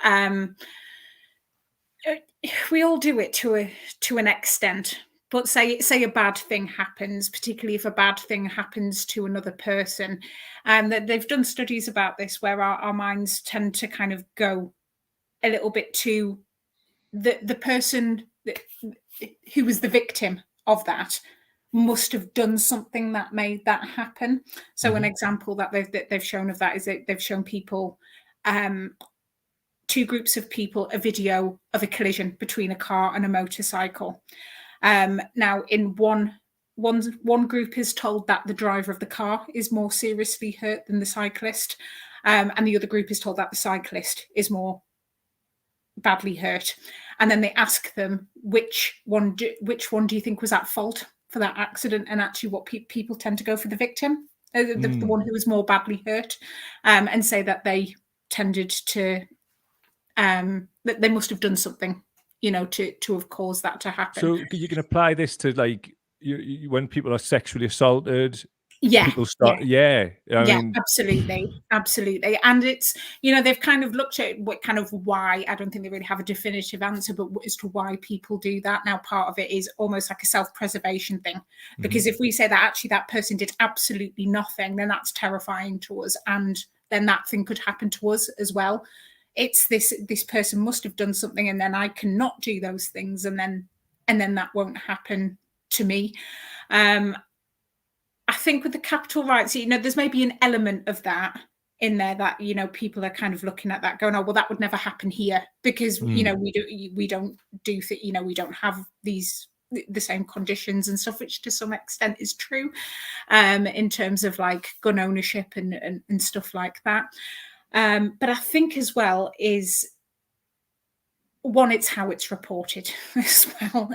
we all do it to an extent, but say a bad thing happens, particularly if a bad thing happens to another person, and that they've done studies about this where our minds tend to kind of go a little bit to the person who was the victim of that must have done something that made that happen. So an example that they've shown of that is that they've shown people, two groups of people, a video of a collision between a car and a motorcycle. Now, in one group is told that the driver of the car is more seriously hurt than the cyclist, and the other group is told that the cyclist is more badly hurt. And then they ask them which one do you think was at fault for that accident, and actually what people tend to go for the victim, the one who was more badly hurt, and say that they tended to that they must have done something, you know, to have caused that to happen. So you can apply this to like when people are sexually assaulted. Yeah, people start. I mean, absolutely. And it's, you know, they've kind of looked at what kind of why. I don't think they really have a definitive answer, but as to why people do that. Now, part of it is almost like a self-preservation thing, because if we say that actually that person did absolutely nothing, then that's terrifying to us, and then that thing could happen to us as well. It's this person must have done something, and then I cannot do those things, and then that won't happen to me. I think with the capital rights, you know, there's maybe an element of that in there that, you know, people are kind of looking at that going, oh, well, that would never happen here because, you know, we don't do, you know, we don't have the same conditions and stuff, which to some extent is true, in terms of like gun ownership and stuff like that. But I think as well is, one, it's how it's reported as well.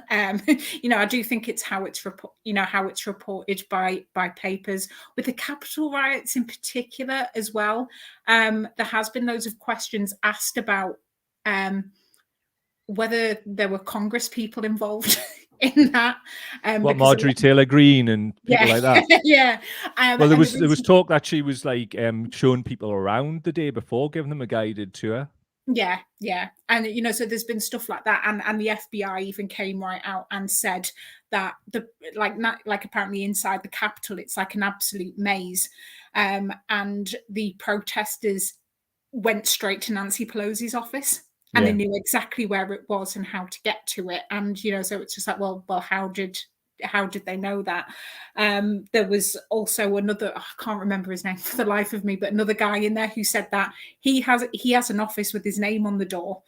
You know, I do think it's how it's reported by papers. With the Capitol riots in particular as well, there has been loads of questions asked about whether there were Congress people involved in that. Marjorie Taylor Greene and people like that. Yeah. Well, there was talk that she was like showing people around the day before, giving them a guided tour. Yeah. And, you know, so there's been stuff like that. And the FBI even came right out and said that like apparently inside the Capitol, it's like an absolute maze. And the protesters went straight to Nancy Pelosi's office, and they knew exactly where it was and how to get to it. And, you know, so it's just like, well, how did they know that? There was also another, I can't remember his name for the life of me, but another guy in there who said that he has an office with his name on the door,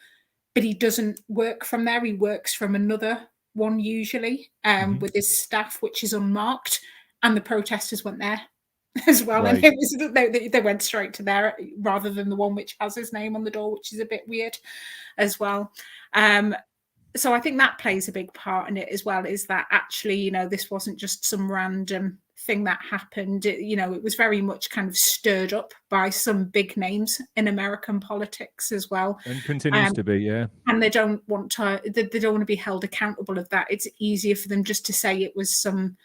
but he doesn't work from there. He works from another one usually, with his staff, which is unmarked, and the protesters went there as well. Right. And they went straight to there rather than the one which has his name on the door, which is a bit weird as well. So I think that plays a big part in it as well, is that actually, you know, this wasn't just some random thing that happened. You know, it was very much kind of stirred up by some big names in American politics as well. And continues to be, yeah. And they don't want to be held accountable of that. It's easier for them just to say it was some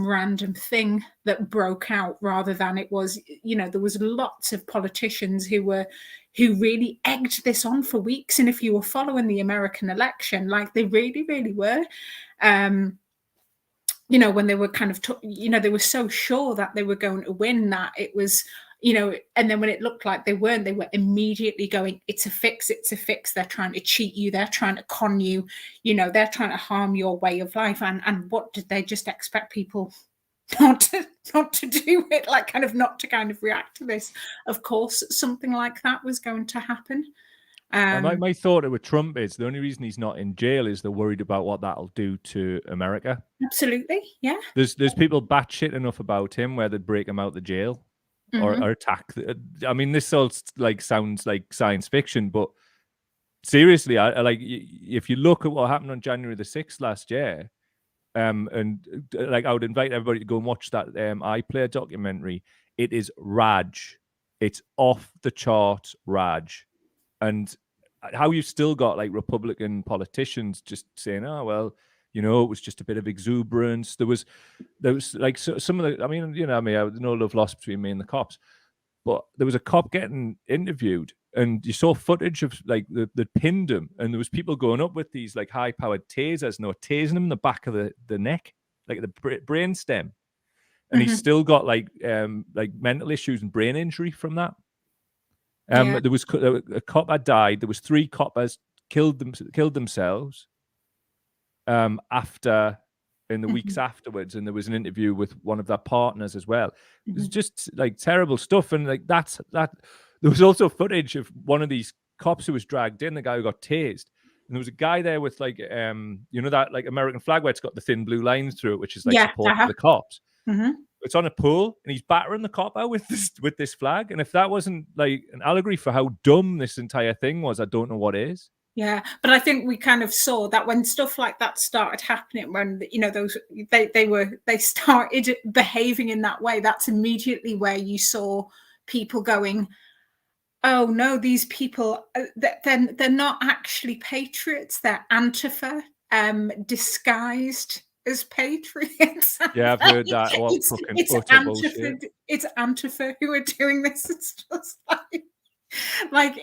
random thing that broke out, rather than it was, you know, there was lots of politicians who really egged this on for weeks. And if you were following the American election, like they really, really were, you know, when they were kind of, you know, they were so sure that they were going to win, that it was, you know, and then when it looked like they weren't, they were immediately going, it's a fix. They're trying to cheat you. They're trying to con you. You know, they're trying to harm your way of life. And what did they just expect people not to do it, like kind of not to kind of react to this? Of course, something like that was going to happen. My thought with Trump is the only reason he's not in jail is they're worried about what that'll do to America. Absolutely, yeah. There's people batshit enough about him where they'd break him out the jail. Or attack. I mean, this all like sounds like science fiction, but seriously, I like if you look at what happened on January the 6th last year, and like I would invite everybody to go and watch that iPlayer documentary. It is Raj. It's off the chart Raj, and how you've still got like Republican politicians just saying, oh well, You know, it was just a bit of exuberance. There was like some of the, I mean, you know, I mean, there's no love lost between me and the cops, but there was a cop getting interviewed, and you saw footage of like the pinned him, and there was people going up with these like high-powered tasers, and they were tasing him in the back of the neck, like the brain stem, and he's still got like mental issues and brain injury from that. There was a cop had died. There was 3 coppers killed themselves after in the weeks afterwards, and there was an interview with one of their partners as well. It was just like terrible stuff, and like that. There was also footage of one of these cops who was dragged in, the guy who got tased, and there was a guy there with like you know, that like American flag where it's got the thin blue lines through it, which is like support for the cops. It's on a pole, and he's battering the cop out with this flag. And if that wasn't like an allegory for how dumb this entire thing was, I don't know what is. Yeah, but I think we kind of saw that when stuff like that started happening, when, you know, those they started behaving in that way, that's immediately where you saw people going, oh no, these people, they're not actually patriots, they're Antifa disguised as patriots. Yeah, I've heard that. It's Antifa, it's Antifa who are doing this. It's just like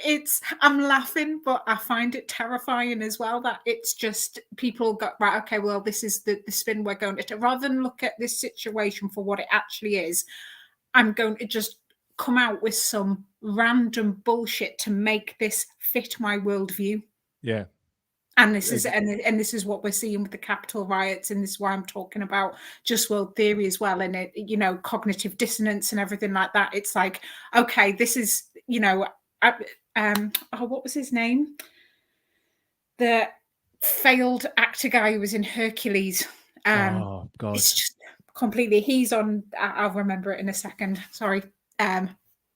I'm laughing, but I find it terrifying as well, that it's just people got, right, okay, well, this is the spin we're going to, rather than look at this situation for what it actually is, I'm going to just come out with some random bullshit to make this fit my worldview. Yeah. And this is and this is what we're seeing with the Capitol riots, and this is why I'm talking about just world theory as well, and it, you know, cognitive dissonance and everything like that. It's like, okay, this is, you know, what was his name? The failed actor guy who was in Hercules. Oh God! It's just completely. He's on. I'll remember it in a second. Sorry. If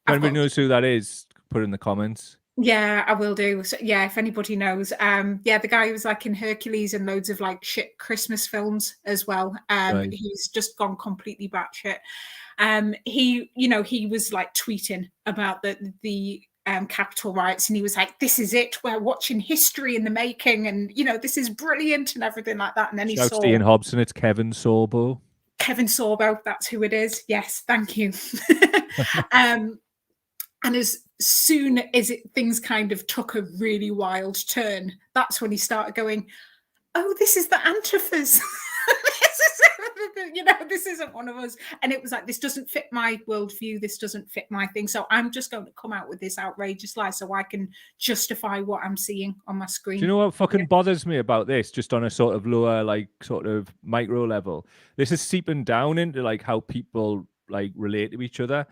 anybody knows who that is, put it in the comments. Yeah, I will do. So, yeah, if anybody knows. Yeah, the guy who was like in Hercules and loads of like shit Christmas films as well. Right. He's just gone completely batshit. He, you know, he was like tweeting about the Capitol riots, and he was like, "This is it. We're watching history in the making, and you know, this is brilliant," and everything like that. And then he saw Ian Hobson. It's Kevin Sorbo. Kevin Sorbo. That's who it is. Yes, thank you. And as soon as things kind of took a really wild turn, that's when he started going, oh, this is the Antifas. You know, this isn't one of us. And it was like, this doesn't fit my worldview. This doesn't fit my thing. So I'm just going to come out with this outrageous lie so I can justify what I'm seeing on my screen. Do you know what fucking bothers me about this, just on a sort of lower, like sort of micro level? This is seeping down into like how people like relate to each other.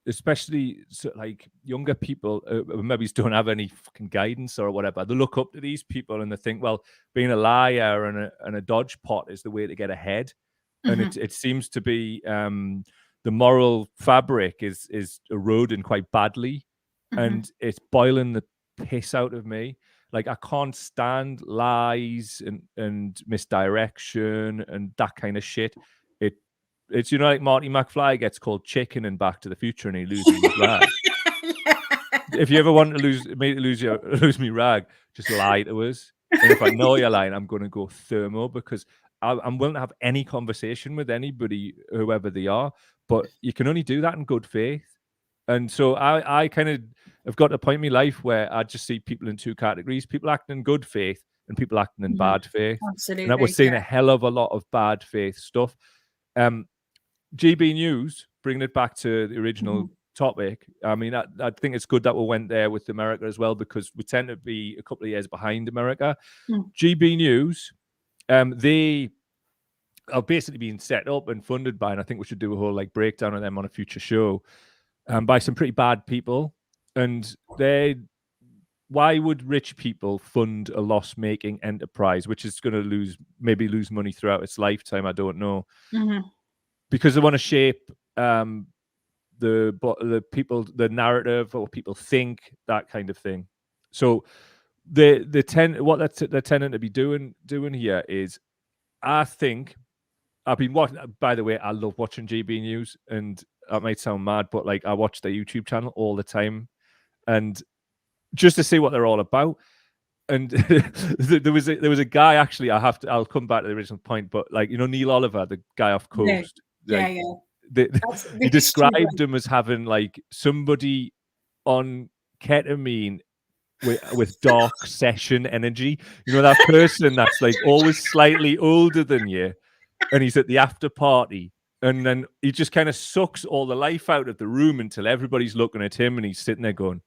Especially like younger people maybe don't have any fucking guidance or whatever. They look up to these people and they think, well, being a liar and a dodge pot is the way to get ahead. And it seems to be the moral fabric is eroding quite badly, and it's boiling the piss out of me. Like, I can't stand lies and misdirection and that kind of shit. It's, you know, like Marty McFly gets called chicken in Back to the Future and he loses his rag. If you ever want to lose me rag, just lie to us. And if I know you're lying, I'm going to go thermo, because I'm willing to have any conversation with anybody, whoever they are. But you can only do that in good faith. And so I kind of have got to a point in my life where I just see people in 2 categories: people acting in good faith and people acting in bad faith. Absolutely. And that we're seeing a hell of a lot of bad faith stuff. GB News, bringing it back to the original topic, I mean, I think it's good that we went there with America as well, because we tend to be a couple of years behind America. GB News, they are basically being set up and funded by, and I think we should do a whole like breakdown of them on a future show, by some pretty bad people. And why would rich people fund a loss-making enterprise, which is going to maybe lose money throughout its lifetime? I don't know. Because they want to shape the people, the narrative, or what people think, that kind of thing. So they're tending to be doing here is, I think, I've been watching. By the way, I love watching GB News, and that might sound mad, but like, I watch their YouTube channel all the time, and just to see what they're all about. And there was a guy, actually. I'll come back to the original point, but like, you know, Neil Oliver, the guy off Coast, yeah, like, yeah. He described him as having like somebody on ketamine with dark session energy. You know, that person that's like always slightly older than you, and he's at the after party, and then he just kind of sucks all the life out of the room until everybody's looking at him, and he's sitting there going,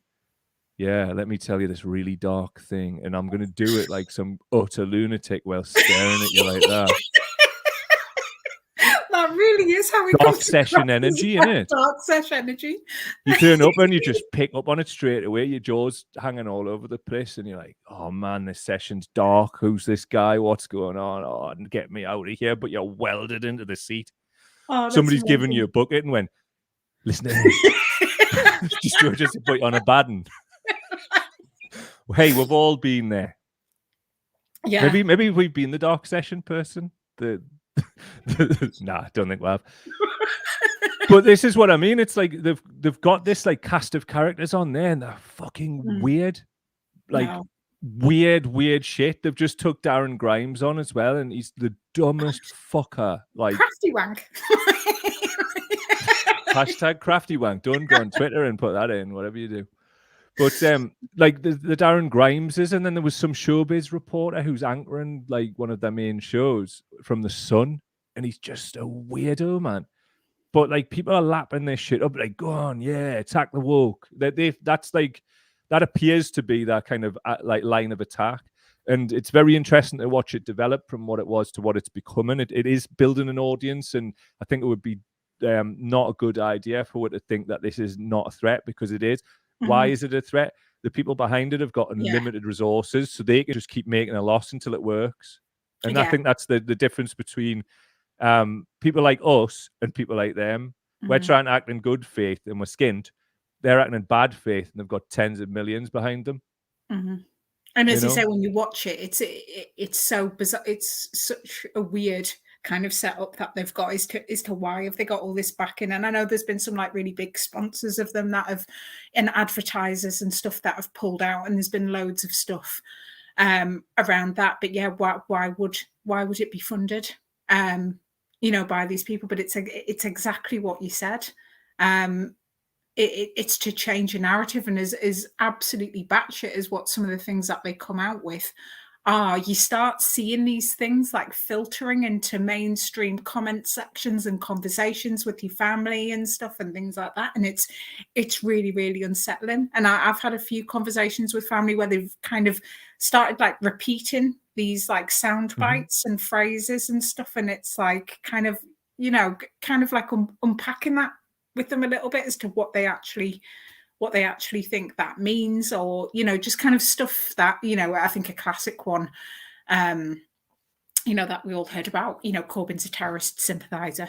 yeah, let me tell you this really dark thing, and I'm going to do it like some utter lunatic while staring at you like that. That really is how it dark session energy, isn't it? Dark session energy. You turn up and you just pick up on it straight away. Your jaw's hanging all over the place, and you're like, "Oh man, this session's dark. Who's this guy? What's going on? Oh, get me out of here!" But you're welded into the seat. Oh, somebody's given you a bucket and went, "Listen to this." just to put you on a bad one. Hey, we've all been there. Yeah. Maybe we've been the dark session person. Nah, I don't think we have. But this is what I mean. It's like they've got this like cast of characters on there, and they're fucking weird, like weird shit. They've just took Darren Grimes on as well, and he's the dumbest fucker. Like crafty wank. Hashtag crafty wank. Don't go on Twitter and put that in, whatever you do. But like the Darren Grimeses, and then there was some showbiz reporter who's anchoring like one of their main shows from the Sun, and he's just a weirdo, man. But like people are lapping this shit up, like, go on, yeah, attack the woke. That's like, that appears to be that kind of like line of attack, and it's very interesting to watch it develop from what it was to what it's becoming. It is building an audience, and I think it would be not a good idea for it to think that this is not a threat, because it is. Why is it a threat? The people behind it have got unlimited resources, so they can just keep making a loss until it works. And I think that's the difference between people like us and people like them. We're trying to act in good faith and we're skinned. They're acting in bad faith and they've got tens of millions behind them. And as you say, when you watch it, it's so bizarre. It's such a weird kind of setup that they've got as to why have they got all this backing. And I know there's been some like really big sponsors of them that have, and advertisers and stuff that have pulled out, and there's been loads of stuff around that. But yeah, why would it be funded? You know, by these people? But it's exactly what you said. It's to change a narrative, and is absolutely batshit is what some of the things that they come out with are. You start seeing these things like filtering into mainstream comment sections and conversations with your family and stuff and things like that, and it's really, really unsettling. And I've had a few conversations with family where they've kind of started like repeating these like sound bites and phrases and stuff, and it's like kind of, you know, kind of like unpacking that with them a little bit as to what they actually think that means, or, you know, just kind of stuff that, you know, I think a classic one, you know, that we all heard about, you know, Corbyn's a terrorist sympathizer.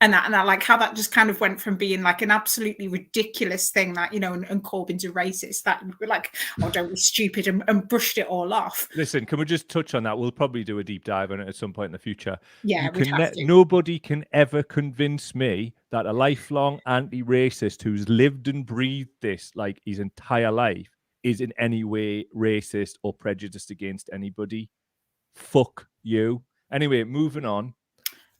And I like how that just kind of went from being like an absolutely ridiculous thing that, you know, and Corbyn's a racist, that we're like, oh, don't be stupid, and brushed it all off. Listen, can we just touch on that? We'll probably do a deep dive on it at some point in the future. Yeah, nobody can ever convince me that a lifelong anti-racist who's lived and breathed this like his entire life is in any way racist or prejudiced against anybody. Fuck you. Anyway, moving on.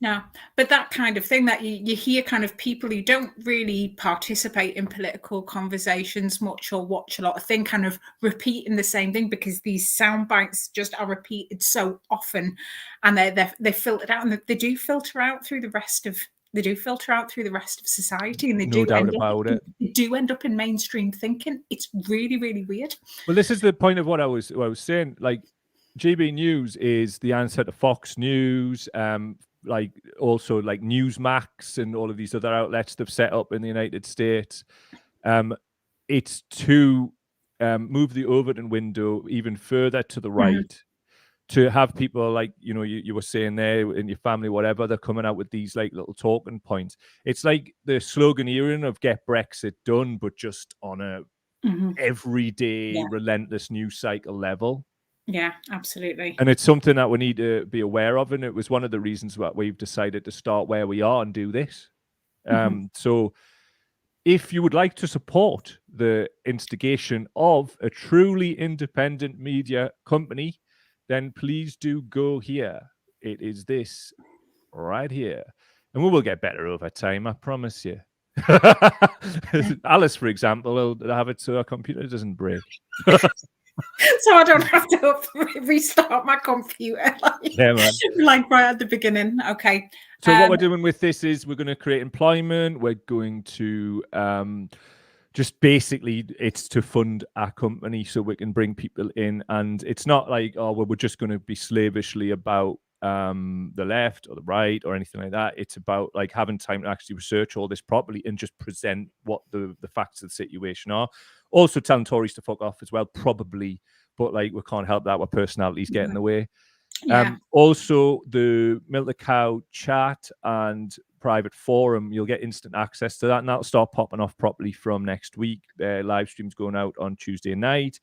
No, but that kind of thing that you hear kind of people who don't really participate in political conversations much or watch a lot of things kind of repeating the same thing, because these sound bites just are repeated so often, and they're filtered out, and they do filter out through the rest of society, and they do end up in mainstream thinking. It's really, really weird. Well, this is the point of what I was saying. Like, GB News is the answer to Fox News, like also like Newsmax and all of these other outlets they've set up in the United States. It's to move the Overton window even further to the right, to have people like, you know, you were saying there in your family, whatever, they're coming out with these like little talking points. It's like the sloganeering of get Brexit done, but just on a everyday relentless news cycle level. Yeah, absolutely. And it's something that we need to be aware of. And it was one of the reasons that we've decided to start where we are and do this. So if you would like to support the instigation of a truly independent media company, then please do go here. It is this right here. And we will get better over time, I promise you. Alice, for example, will have it so her computer doesn't break. So I don't have to restart my computer like right at the beginning. Okay. So what we're doing with this is we're going to create employment. We're going to just basically it's to fund our company so we can bring people in. And it's not like, oh, well, we're just going to be slavishly about the left or the right or anything like that. It's about like having time to actually research all this properly and just present what the facts of the situation are. Also telling Tories to fuck off as well, probably, but like we can't help that. Our personalities get in the way. Yeah. Also, the Milk the Cow chat and private forum, you'll get instant access to that, and that'll start popping off properly from next week. Live streams going out on Tuesday night.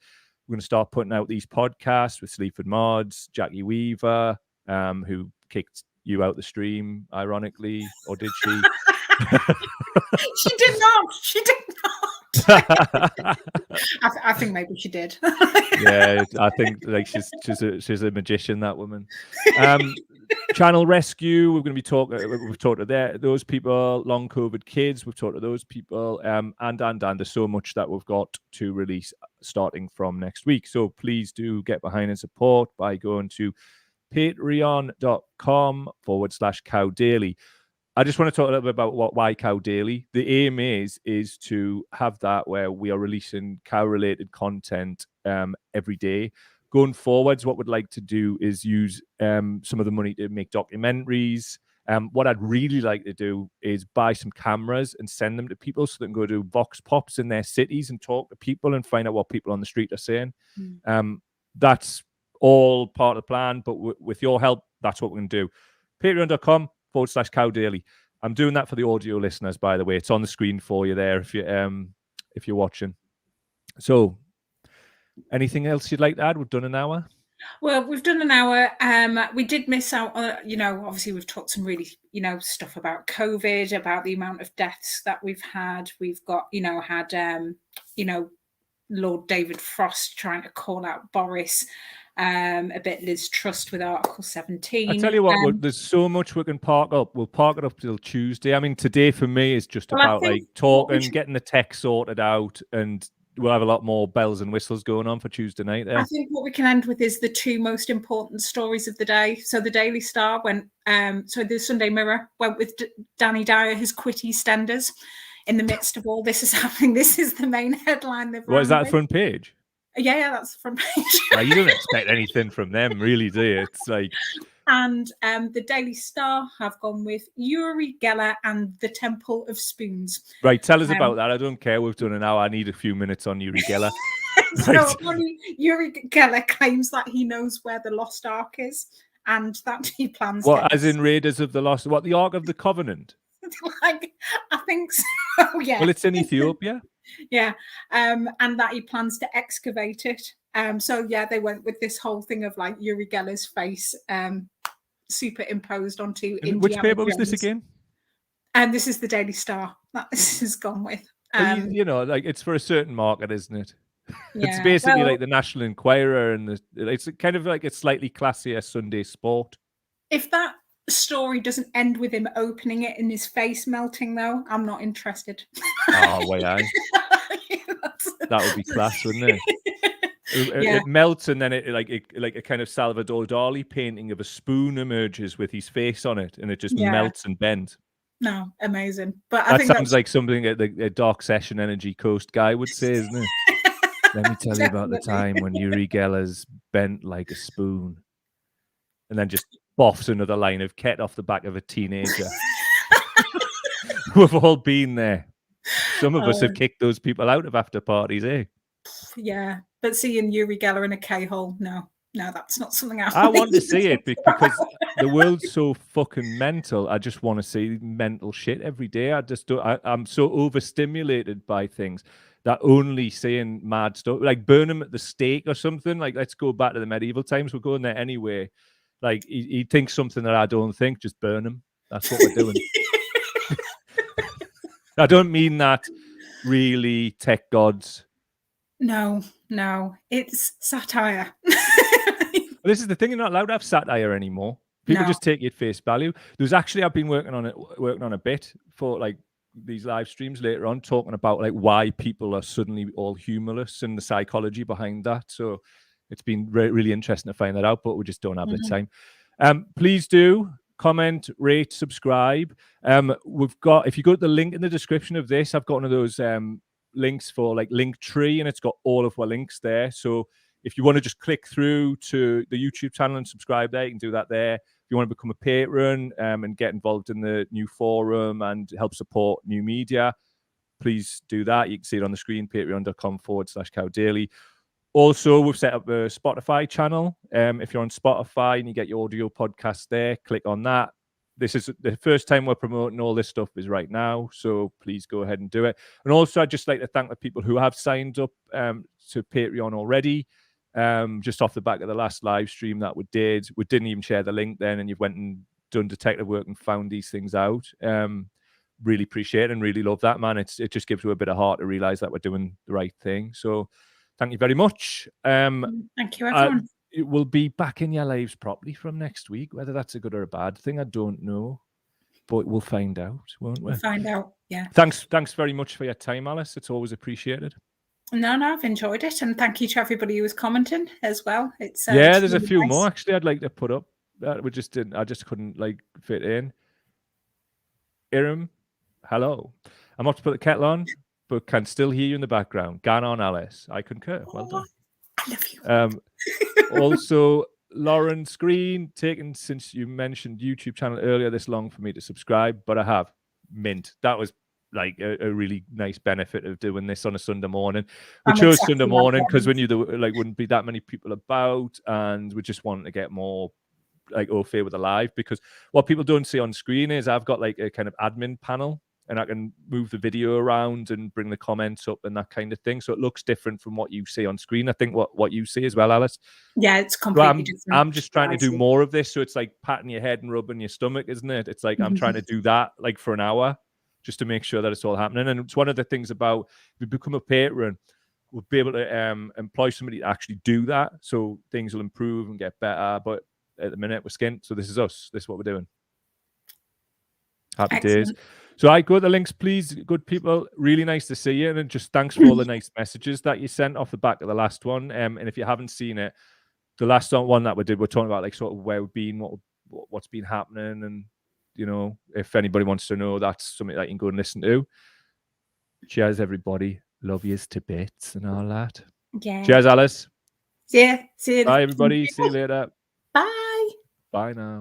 We're going to start putting out these podcasts with Sleaford Mods, Jackie Weaver, who kicked you out the stream, ironically, or did she? She did not. She did not. I think maybe she did. Yeah, I think like she's a magician, that woman. Channel Rescue, we're going to be talking. We've talked to those people. Long COVID kids, we've talked to those people. And there's so much that we've got to release starting from next week. So please do get behind and support by going to patreon.com/Cow Daily. I just want to talk a little bit about why Cow Daily. The aim is to have that where we are releasing cow-related content every day. Going forwards, what we'd like to do is use some of the money to make documentaries. What I'd really like to do is buy some cameras and send them to people so they can go do vox pops in their cities and talk to people and find out what people on the street are saying. That's all part of the plan, but with your help, that's what we're going to do. Patreon.com/Cow Daily. I'm doing that for the audio listeners, by the way. It's on the screen for you there if you're watching. So, anything else you'd like to add? We've done an hour. Well, we've done an hour. We did miss out on, obviously we've talked some really, stuff about COVID, about the amount of deaths that we've had. We've got, Lord David Frost trying to call out Boris. A bit Liz Truss with Article 17. I tell you what, there's so much we can park up. We'll park it up till Tuesday. I mean, today for me is just about like talking, getting the tech sorted out, and we'll have a lot more bells and whistles going on for Tuesday night there. I think what we can end with is the two most important stories of the day. So the Daily Star went, the Sunday Mirror went with Danny Dyer has quit EastEnders in the midst of all this is happening. This is the main headline. What is that, the front page? Yeah, that's the front page. You don't expect anything from them, really, do you? It's like... And the Daily Star have gone with Uri Geller and the Temple of Spoons. Right, tell us about that. I don't care. We've done an hour. I need a few minutes on Uri Geller. So Uri Geller claims that he knows where the Lost Ark is and that he plans... What, as in Raiders of the Lost... What, the Ark of the Covenant? I think so, yeah. Well, it's in Ethiopia. Yeah, and that he plans to excavate it. So yeah, they went with this whole thing of like Uri Geller's face superimposed onto Indiana Which paper was Jones. this again? And this is the Daily Star that this has gone with. Like it's for a certain market, isn't it? Yeah, it's basically like the National Enquirer, and it's kind of like a slightly classier Sunday Sport. If that story doesn't end with him opening it and his face melting, though, I'm not interested. Oh, way aye. That would be class, wouldn't it? It melts, and then it like a kind of Salvador Dali painting of a spoon emerges with his face on it, and it just melts and bends. No, amazing. But that sounds like something a Dark Session Energy Coast guy would say, isn't it? Let me tell you about the time when Uri Geller's bent like a spoon, and then just boffs another line of Ket off the back of a teenager. We've all been there. Some of us have kicked those people out of after parties, eh? Yeah, but seeing Uri Geller in a K-hole, no, that's not something I want to see it because the world's so fucking mental. I just want to see mental shit every day. I'm so overstimulated by things that only seeing mad stuff, like burn them at the stake or something. Like, let's go back to the medieval times. We're going there anyway. Like, he thinks something that I don't think, just burn him. That's what we're doing. I don't mean that really tech gods? No, it's satire. Well, this is the thing, you're not allowed to have satire anymore. People just take you at face value. There's actually, I've been working on a bit for like these live streams later on, talking about like why people are suddenly all humorless and the psychology behind that. So it's been really interesting to find that out, but we just don't have the time. Please do comment, rate, subscribe. We've got, if you go to the link in the description of this, I've got one of those links for like Linktree, and it's got all of our links there. So if you want to just click through to the YouTube channel and subscribe there, you can do that there. If you want to become a patron and get involved in the new forum and help support new media, please do that. You can see it on the screen, patreon.com/cowdaily. Also, we've set up a Spotify channel. If you're on Spotify and you get your audio podcast there, click on that. This is the first time we're promoting all this stuff is right now, so please go ahead and do it. And also, I'd just like to thank the people who have signed up to Patreon already. Just off the back of the last live stream that we didn't even share the link then, and you've went and done detective work and found these things out. Really appreciate it and really love that, man. It just gives you a bit of heart to realize that we're doing the right thing. So thank you very much. Thank you, everyone. It will be back in your lives properly from next week. Whether that's a good or a bad thing, I don't know, but we'll find out, won't we? We'll find out. Yeah. Thanks very much for your time, Alice. It's always appreciated. No, I've enjoyed it, and thank you to everybody who was commenting as well. It's there's really a few nice. more actually I'd like to put up that we just didn't. I just couldn't like fit in. Iram, hello. I'm about to put the kettle on, but can still hear you in the background. Gan on, Alice. I concur. Well done. I love you. Also, Lauren Screen, taken since you mentioned YouTube channel earlier this long for me to subscribe, but I have. Mint. That was like a really nice benefit of doing this on a Sunday morning. We chose exactly Sunday morning because we knew there wouldn't be that many people about, and we just wanted to get more like au fait with the live, because what people don't see on screen is I've got like a kind of admin panel, and I can move the video around and bring the comments up and that kind of thing. So it looks different from what you see on screen. I think what you see as well, Alice. Yeah, it's completely different. I'm just trying to do more of this. So it's like patting your head and rubbing your stomach, isn't it? It's like I'm trying to do that like for an hour just to make sure that it's all happening. And it's one of the things about if you become a patron, we'll be able to employ somebody to actually do that. So things will improve and get better. But at the minute, we're skint. So this is us. This is what we're doing. Happy days. So I go to the links, please, good people. Really nice to see you. And just thanks for all the nice messages that you sent off the back of the last one. And if you haven't seen it, the last one that we did, we're talking about like sort of where we've been, what's been happening. And, you know, if anybody wants to know, that's something that you can go and listen to. Cheers, everybody. Love yous to bits and all that. Yeah. Cheers, Alice. See you. Bye, everybody. See you later. Bye. Bye now.